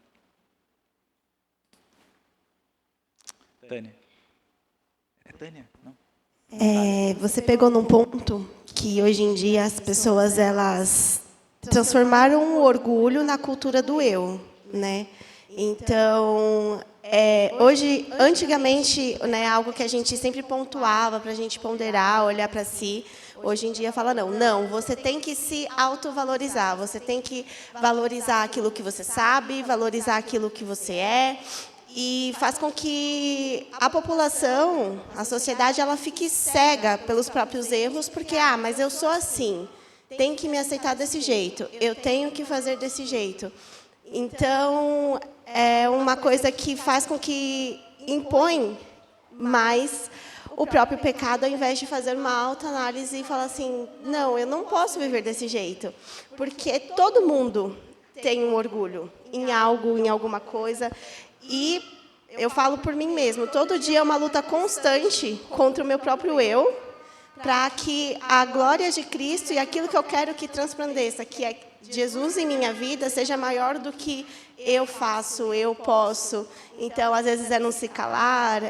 É Tânia? Não? Você pegou num ponto que hoje em dia as pessoas elas transformaram o orgulho na cultura do eu, né? Então, hoje, antigamente, né, algo que a gente sempre pontuava para a gente ponderar, olhar para si. Hoje em dia fala não, você tem que se autovalorizar, você tem que valorizar aquilo que você sabe, valorizar aquilo que você é, e faz com que a população, a sociedade, ela fique cega pelos próprios erros, porque, mas eu sou assim, tem que me aceitar desse jeito, eu tenho que fazer desse jeito. Então, é uma coisa que faz com que impõe mais o próprio pecado, ao invés de fazer uma autoanálise e falar assim, não, eu não posso viver desse jeito, porque todo mundo tem um orgulho em algo, em alguma coisa, e eu falo por mim mesmo, todo dia é uma luta constante contra o meu próprio eu, para que a glória de Cristo e aquilo que eu quero que transplandeça, que é Jesus em minha vida, seja maior do que eu faço, eu posso. Então, às vezes é não se calar,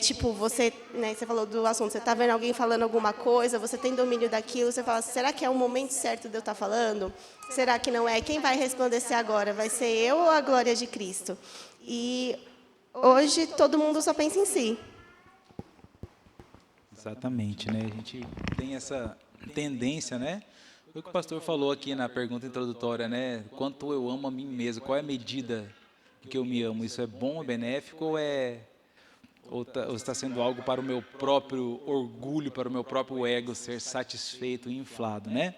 tipo, você, né, você falou do assunto, você está vendo alguém falando alguma coisa, você tem domínio daquilo, você fala, será que é o momento certo de eu estar falando? Será que não é? Quem vai resplandecer agora? Vai ser eu ou a glória de Cristo? E hoje todo mundo só pensa em si. Exatamente, né? A gente tem essa tendência, né? O que o pastor falou aqui na pergunta introdutória, né? Quanto eu amo a mim mesmo, qual é a medida que eu me amo? Isso é bom, é benéfico ou está sendo algo para o meu próprio orgulho, para o meu próprio ego ser satisfeito e inflado, né?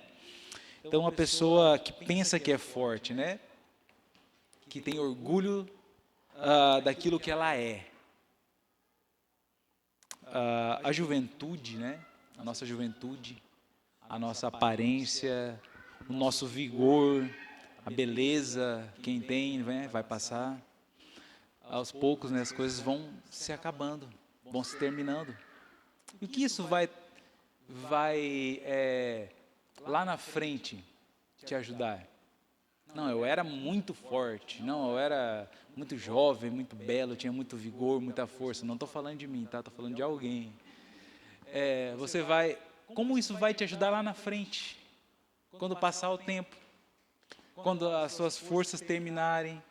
Então, a pessoa que pensa que é forte, né? Que tem orgulho daquilo que ela é. A juventude, né? A nossa juventude, a nossa aparência, o nosso vigor, a beleza, quem tem, né, vai passar. Aos poucos, né, as coisas vão se acabando, vão se terminando. E o que isso vai lá na frente te ajudar? Não, eu era muito forte, não, eu era muito jovem, muito belo, tinha muito vigor, muita força. Não estou falando de mim, tá? Estou falando de alguém. Como isso vai te ajudar lá na frente? Quando passar o tempo, quando as suas forças terminarem,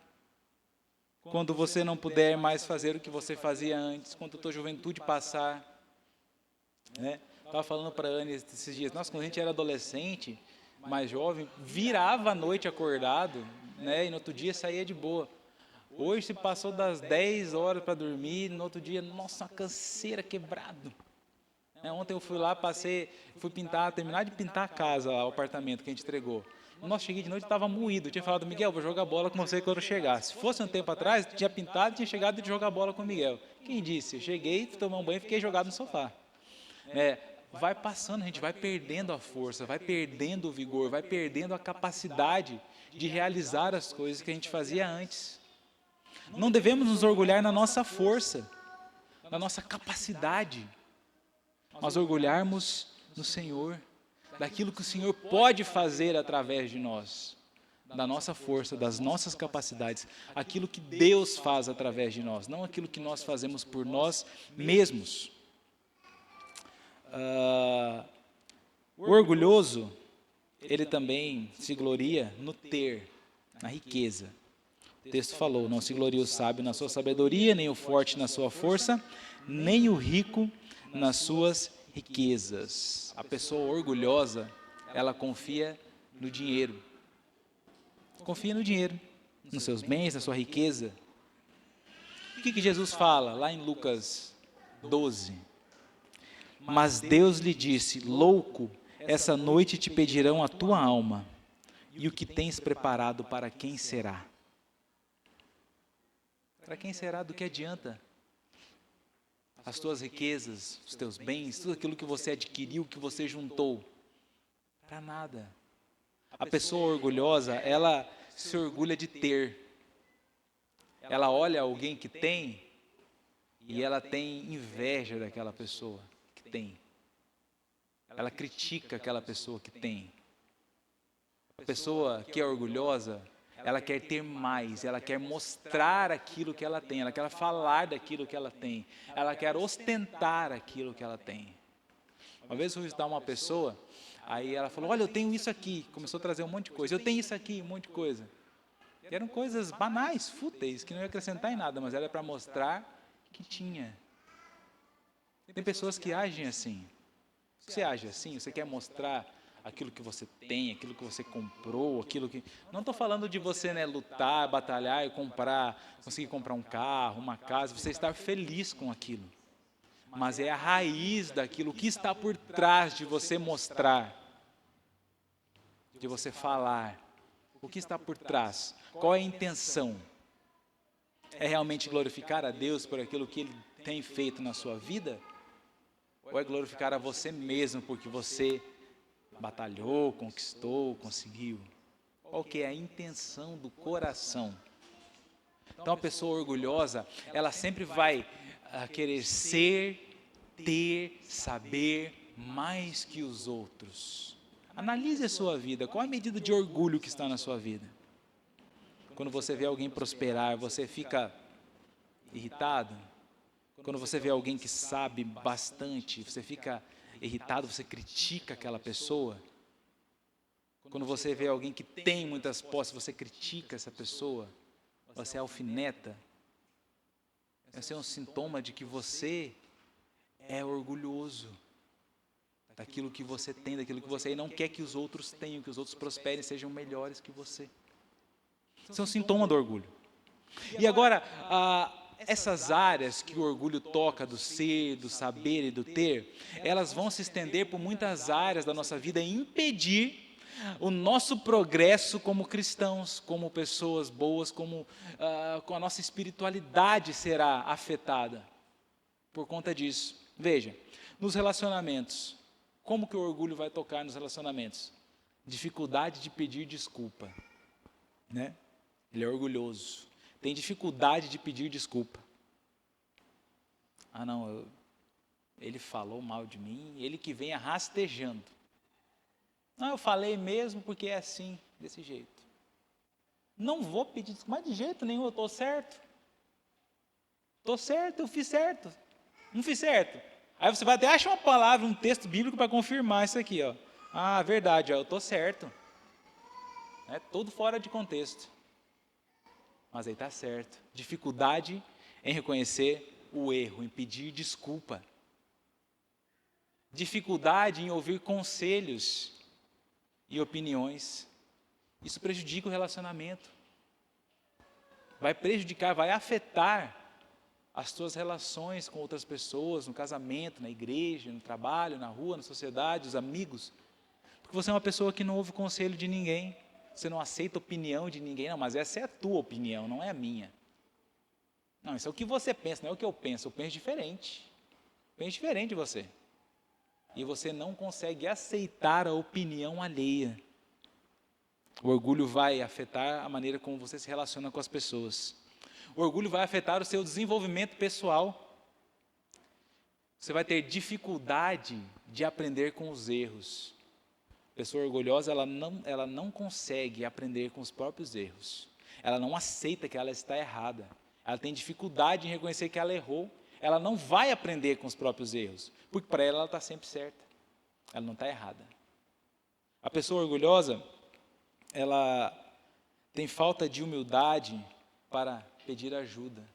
quando você não puder mais fazer o que você fazia antes, quando a tua juventude passar, né? Estava falando para a Anne esses dias, nossa, quando a gente era adolescente, mais jovem, virava a noite acordado, né? E no outro dia saía de boa. Hoje se passou das 10 horas para dormir, no outro dia, nossa, uma canseira, quebrado. Ontem eu fui lá, fui terminar de pintar a casa, o apartamento que a gente entregou. Nossa, cheguei de noite e estava moído. Eu tinha falado, Miguel, vou jogar bola com você quando chegar. Se fosse um tempo atrás, tinha pintado e tinha chegado de jogar bola com o Miguel. Quem disse? Eu cheguei, tomei um banho e fiquei jogado no sofá. Vai passando, a gente vai perdendo a força, vai perdendo o vigor, vai perdendo a capacidade de realizar as coisas que a gente fazia antes. Não devemos nos orgulhar na nossa força, na nossa capacidade, mas orgulharmos no Senhor, daquilo que o Senhor pode fazer através de nós, da nossa força, das nossas capacidades, aquilo que Deus faz através de nós, não aquilo que nós fazemos por nós mesmos. O orgulhoso, ele também se gloria no ter, na riqueza. O texto falou, não se gloria o sábio na sua sabedoria, nem o forte na sua força, nem o rico nas suas riquezas. A pessoa orgulhosa, ela confia no dinheiro. Confia no dinheiro, nos seus bens, na sua riqueza. O que Jesus fala lá em Lucas 12? Mas Deus lhe disse, louco, essa noite te pedirão a tua alma, e o que tens preparado para quem será? Para quem será? Do que adianta? As tuas riquezas, os teus bens, tudo aquilo que você adquiriu, que você juntou, para nada. A pessoa orgulhosa, ela se orgulha de ter. Ela olha alguém que tem e ela tem inveja daquela pessoa que tem. Ela critica aquela pessoa que tem. A pessoa que é orgulhosa, ela quer ter mais, ela quer mostrar aquilo que ela tem, ela quer falar daquilo que ela tem, ela quer ostentar aquilo que ela tem. Uma vez eu fui visitar uma pessoa, aí ela falou, olha, eu tenho isso aqui, começou a trazer um monte de coisa, eu tenho isso aqui, um monte de coisa. E eram coisas banais, fúteis, que não ia acrescentar em nada, mas era para mostrar que tinha. Tem pessoas que agem assim. Você age assim, você quer mostrar aquilo que você tem, aquilo que você comprou, aquilo que... Não estou falando de você, né, lutar, batalhar e conseguir comprar um carro, uma casa, você estar feliz com aquilo. Mas é a raiz daquilo, o que está por trás de você mostrar, de você falar. O que está por trás? Qual é a intenção? É realmente glorificar a Deus por aquilo que Ele tem feito na sua vida? Ou é glorificar a você mesmo porque você batalhou, conquistou, conseguiu? Qual que é a intenção do coração? Então a pessoa orgulhosa, ela sempre vai querer ser, ter, saber mais que os outros. Analise a sua vida, qual a medida de orgulho que está na sua vida? Quando você vê alguém prosperar, você fica irritado? Quando você vê alguém que sabe bastante, você fica irritado, você critica aquela pessoa? Quando você vê alguém que tem muitas posses, você critica essa pessoa? Você alfineta? Esse é um sintoma de que você é orgulhoso daquilo que você tem, daquilo que você é, e não quer que os outros tenham, que os outros prosperem, sejam melhores que você. Isso é um sintoma do orgulho. E agora, essas áreas que o orgulho toca, do ser, do saber e do ter, elas vão se estender por muitas áreas da nossa vida e impedir o nosso progresso como cristãos, como pessoas boas, com a nossa espiritualidade será afetada por conta disso. Veja, nos relacionamentos, Como que o orgulho vai tocar nos relacionamentos? Dificuldade de pedir desculpa, né? Ele é orgulhoso, tem dificuldade de pedir desculpa. Ah, não, ele falou mal de mim, ele que vem rastejando. Não, eu falei mesmo porque é assim, desse jeito. Não vou pedir desculpa, mas de jeito nenhum, eu estou certo. Estou certo, eu fiz certo. Não fiz certo. Aí você vai até achar uma palavra, um texto bíblico para confirmar isso aqui, ó. Ah, verdade, ó, eu estou certo. É todo fora de contexto. Mas aí está certo. Dificuldade em reconhecer o erro, em pedir desculpa. Dificuldade em ouvir conselhos e opiniões. Isso prejudica o relacionamento. Vai prejudicar, vai afetar as tuas relações com outras pessoas, no casamento, na igreja, no trabalho, na rua, na sociedade, os amigos. Porque você é uma pessoa que não ouve conselho de ninguém. Você não aceita opinião de ninguém, não, mas essa é a tua opinião, não é a minha. Não, isso é o que você pensa, não é o que eu penso diferente. Eu penso diferente de você. E você não consegue aceitar a opinião alheia. O orgulho vai afetar a maneira como você se relaciona com as pessoas. O orgulho vai afetar o seu desenvolvimento pessoal. Você vai ter dificuldade de aprender com os erros. A pessoa orgulhosa, ela não consegue aprender com os próprios erros. Ela não aceita que ela está errada. Ela tem dificuldade em reconhecer que ela errou. Ela não vai aprender com os próprios erros, porque para ela está sempre certa. Ela não está errada. A pessoa orgulhosa, ela tem falta de humildade para pedir ajuda.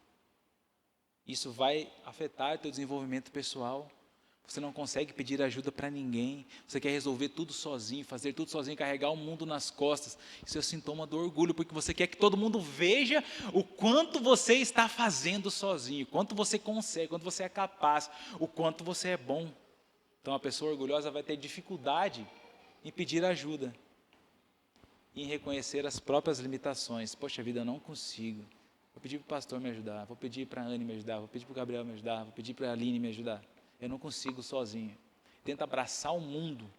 Isso vai afetar o teu desenvolvimento pessoal. Você não consegue pedir ajuda para ninguém. Você quer resolver tudo sozinho, fazer tudo sozinho, carregar o mundo nas costas. Isso é sintoma do orgulho, porque você quer que todo mundo veja o quanto você está fazendo sozinho, o quanto você consegue, o quanto você é capaz, o quanto você é bom. Então a pessoa orgulhosa vai ter dificuldade em pedir ajuda, em reconhecer as próprias limitações. Poxa vida, eu não consigo. Vou pedir para o pastor me ajudar, vou pedir para a Anne me ajudar, vou pedir para o Gabriel me ajudar, vou pedir para a Aline me ajudar. Eu não consigo sozinho. Tenta abraçar o mundo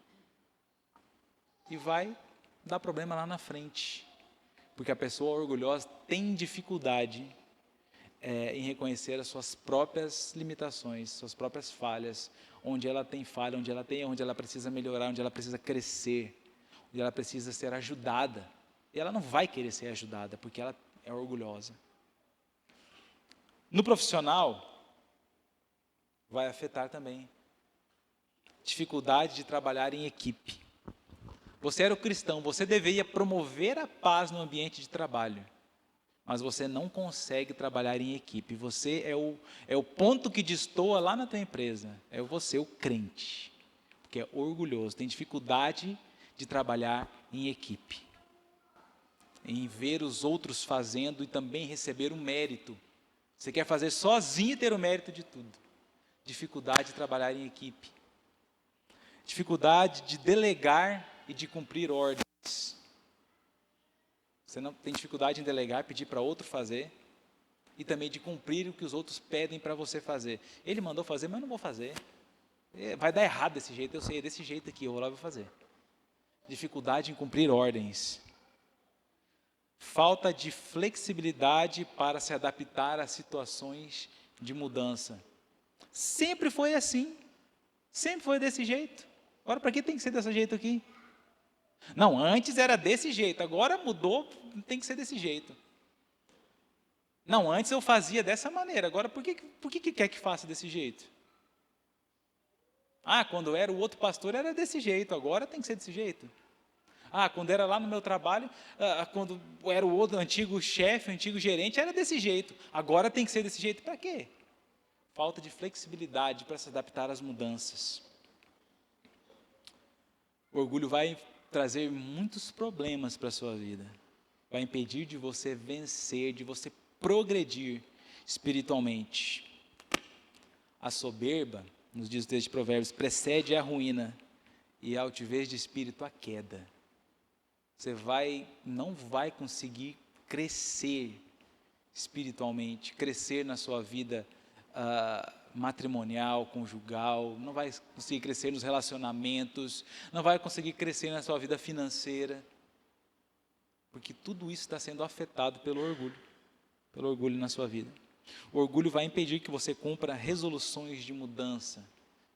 e vai dar problema lá na frente. Porque a pessoa orgulhosa tem dificuldade em reconhecer as suas próprias limitações, suas próprias falhas, onde ela tem falha, onde ela precisa melhorar, onde ela precisa crescer, onde ela precisa ser ajudada. E ela não vai querer ser ajudada, porque ela é orgulhosa. No profissional, vai afetar também. Dificuldade de trabalhar em equipe. Você era o cristão, você deveria promover a paz no ambiente de trabalho, mas você não consegue trabalhar em equipe. Você é o ponto que destoa lá na tua empresa. É você, o crente, porque é orgulhoso, tem dificuldade de trabalhar em equipe, em ver os outros fazendo e também receber o mérito. Você quer fazer sozinho e ter o mérito de tudo. Dificuldade de trabalhar em equipe. Dificuldade de delegar e de cumprir ordens. Você não tem dificuldade em delegar, pedir para outro fazer, e também de cumprir o que os outros pedem para você fazer. Ele mandou fazer, mas eu não vou fazer. Vai dar errado desse jeito, eu sei, é desse jeito aqui, eu vou lá e vou fazer. Dificuldade em cumprir ordens. Falta de flexibilidade para se adaptar a situações de mudança. Sempre foi assim. Sempre foi desse jeito. Agora, para que tem que ser desse jeito aqui? Não, antes era desse jeito, agora mudou, tem que ser desse jeito. Não, antes eu fazia dessa maneira, agora por que quer que faça desse jeito? Ah, quando era o outro pastor era desse jeito, agora tem que ser desse jeito. Ah, quando era lá no meu trabalho, quando era o outro antigo chefe, antigo gerente, era desse jeito, agora tem que ser desse jeito, para quê? Falta de flexibilidade para se adaptar às mudanças. O orgulho vai trazer muitos problemas para a sua vida. Vai impedir de você vencer, de você progredir espiritualmente. A soberba, nos diz o texto de Provérbios, precede a ruína e a altivez de espírito a queda. Você não vai conseguir crescer espiritualmente, crescer na sua vida matrimonial, conjugal, não vai conseguir crescer nos relacionamentos, não vai conseguir crescer na sua vida financeira, porque tudo isso está sendo afetado pelo orgulho na sua vida. O orgulho vai impedir que você cumpra resoluções de mudança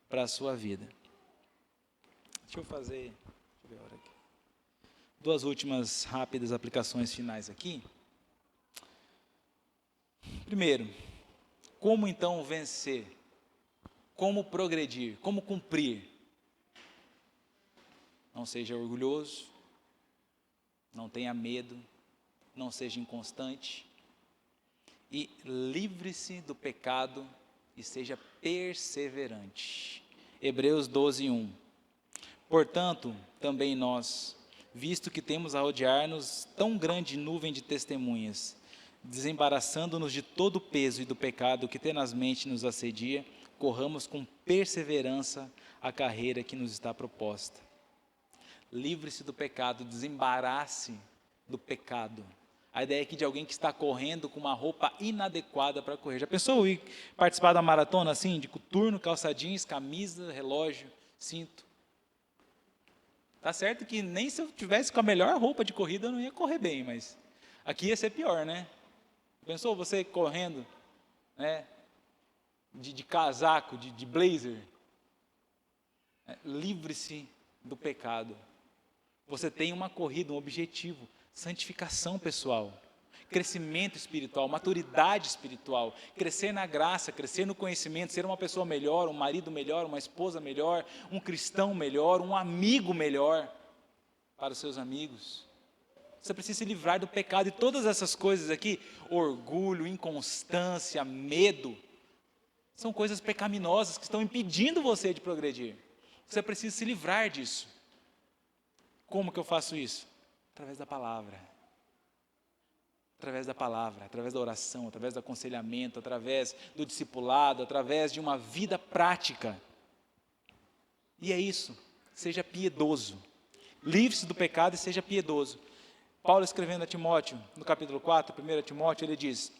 para a sua vida. Deixa eu ver a hora aqui. 2 últimas rápidas aplicações finais aqui. Primeiro, como então vencer? Como progredir? Como cumprir? Não seja orgulhoso, não tenha medo, não seja inconstante e livre-se do pecado e seja perseverante. Hebreus 12:1. Portanto, também nós, visto que temos a rodear-nos tão grande nuvem de testemunhas, desembaraçando-nos de todo o peso e do pecado que tenazmente nos assedia, corramos com perseverança a carreira que nos está proposta. Livre-se do pecado, desembarace do pecado. A ideia aqui de alguém que está correndo com uma roupa inadequada para correr. Já pensou em participar da maratona assim, de coturno, calça jeans, camisa, relógio, cinto? Tá certo que nem se eu tivesse com a melhor roupa de corrida eu não ia correr bem, mas aqui ia ser pior, né? Pensou você correndo, né, de casaco, de blazer? Livre-se do pecado. Você tem uma corrida, um objetivo, santificação pessoal, crescimento espiritual, maturidade espiritual, crescer na graça, crescer no conhecimento, ser uma pessoa melhor, um marido melhor, uma esposa melhor, um cristão melhor, um amigo melhor para os seus amigos. Você precisa se livrar do pecado e todas essas coisas aqui, orgulho, inconstância, medo, são coisas pecaminosas que estão impedindo você de progredir. Você precisa se livrar disso. Como que eu faço isso? Através da palavra. Através da palavra, através da oração, através do aconselhamento, através do discipulado, através de uma vida prática. E é isso, seja piedoso. Livre-se do pecado e seja piedoso. Paulo escrevendo a Timóteo, no capítulo 4, 1 Timóteo, ele diz: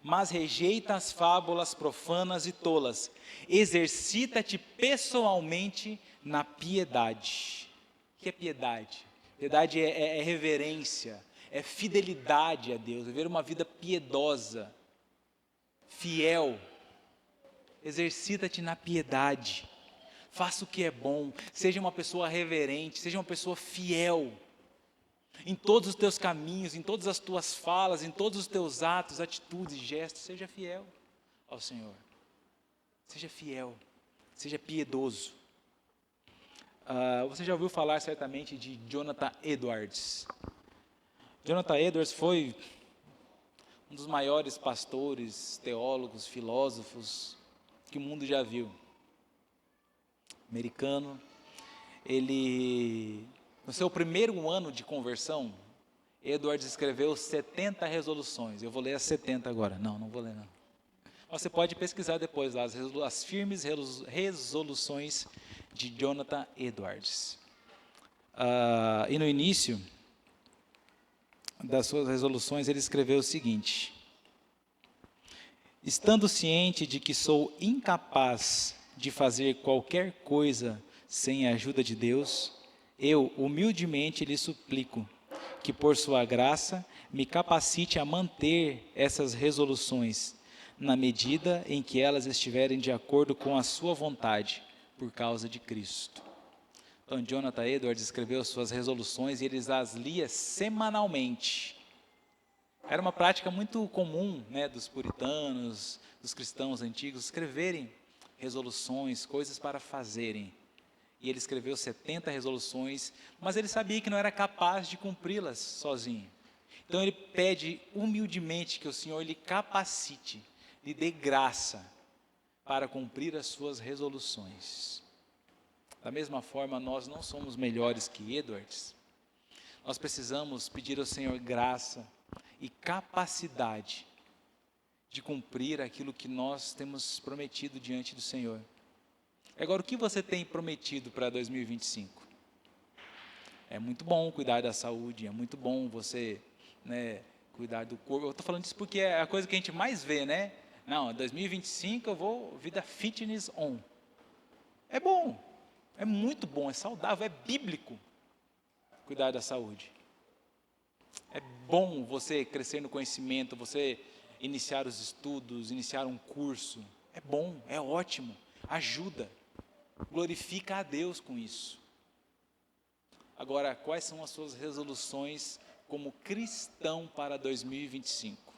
mas rejeita as fábulas profanas e tolas, exercita-te pessoalmente na piedade. O que é piedade? Piedade é reverência, é fidelidade a Deus, viver uma vida piedosa, fiel. Exercita-te na piedade, faça o que é bom, seja uma pessoa reverente, seja uma pessoa fiel, em todos os teus caminhos, em todas as tuas falas, em todos os teus atos, atitudes, gestos, seja fiel ao Senhor, seja fiel, seja piedoso. Você já ouviu falar certamente de Jonathan Edwards. Jonathan Edwards foi um dos maiores pastores, teólogos, filósofos que o mundo já viu. Americano. Ele, no seu primeiro ano de conversão, Edwards escreveu 70 resoluções. Eu vou ler as 70 agora. Não vou ler não. Você pode pesquisar depois lá, as firmes resoluções de Jonathan Edwards. E no início das suas resoluções, ele escreveu o seguinte: estando ciente de que sou incapaz de fazer qualquer coisa sem a ajuda de Deus, eu humildemente lhe suplico que por sua graça me capacite a manter essas resoluções, na medida em que elas estiverem de acordo com a sua vontade, por causa de Cristo. Então, Jonathan Edwards escreveu suas resoluções e ele as lia semanalmente. Era uma prática muito comum, né, dos puritanos, dos cristãos antigos, escreverem resoluções, coisas para fazerem. E ele escreveu 70 resoluções, mas ele sabia que não era capaz de cumpri-las sozinho. Então ele pede humildemente que o Senhor lhe capacite, lhe dê graça para cumprir as suas resoluções. Da mesma forma, nós não somos melhores que Edwards. Nós precisamos pedir ao Senhor graça e capacidade de cumprir aquilo que nós temos prometido diante do Senhor. Agora, o que você tem prometido para 2025? É muito bom cuidar da saúde, é muito bom você, né, cuidar do corpo. Eu estou falando isso porque é a coisa que a gente mais vê, né? Não, 2025 eu vou vida fitness on. É bom, é muito bom, é saudável, é bíblico cuidar da saúde. É bom você crescer no conhecimento, você iniciar os estudos, iniciar um curso. É bom, é ótimo, ajuda, glorifica a Deus com isso. Agora, quais são as suas resoluções como cristão para 2025?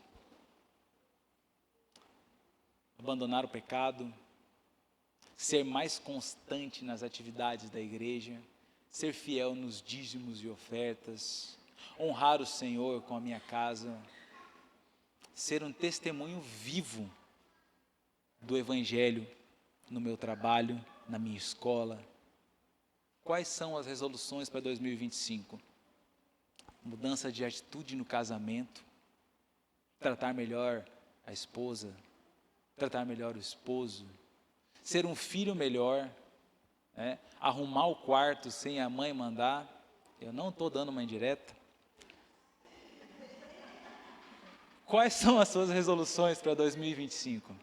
Abandonar o pecado, ser mais constante nas atividades da igreja, ser fiel nos dízimos e ofertas, honrar o Senhor com a minha casa, ser um testemunho vivo do Evangelho no meu trabalho, na minha escola. Quais são as resoluções para 2025? Mudança de atitude no casamento, tratar melhor a esposa, tratar melhor o esposo, ser um filho melhor, né? Arrumar o quarto sem a mãe mandar. Eu não estou dando uma indireta. Quais são as suas resoluções para 2025?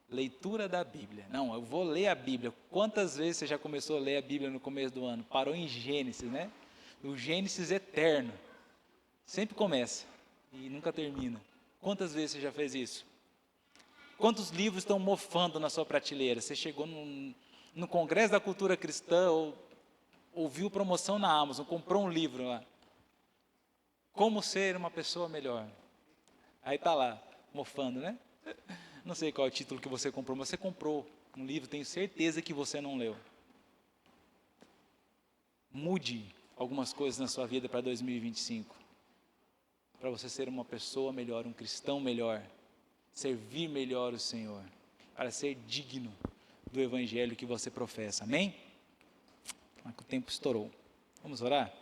Leitura da Bíblia. Não, eu vou ler a Bíblia. Quantas vezes você já começou a ler a Bíblia no começo do ano? Parou em Gênesis, né? O Gênesis eterno. Sempre começa e nunca termina. Quantas vezes você já fez isso? Quantos livros estão mofando na sua prateleira? Você chegou no Congresso da Cultura Cristã, ou ouviu promoção na Amazon, comprou um livro lá. Como ser uma pessoa melhor. Aí está lá, mofando, né? Não sei qual é o título que você comprou, mas você comprou um livro, tenho certeza que você não leu. Mude algumas coisas na sua vida para 2025. Para você ser uma pessoa melhor, um cristão melhor. Servir melhor o Senhor. Para ser digno do Evangelho que você professa. Amém? O tempo estourou. Vamos orar?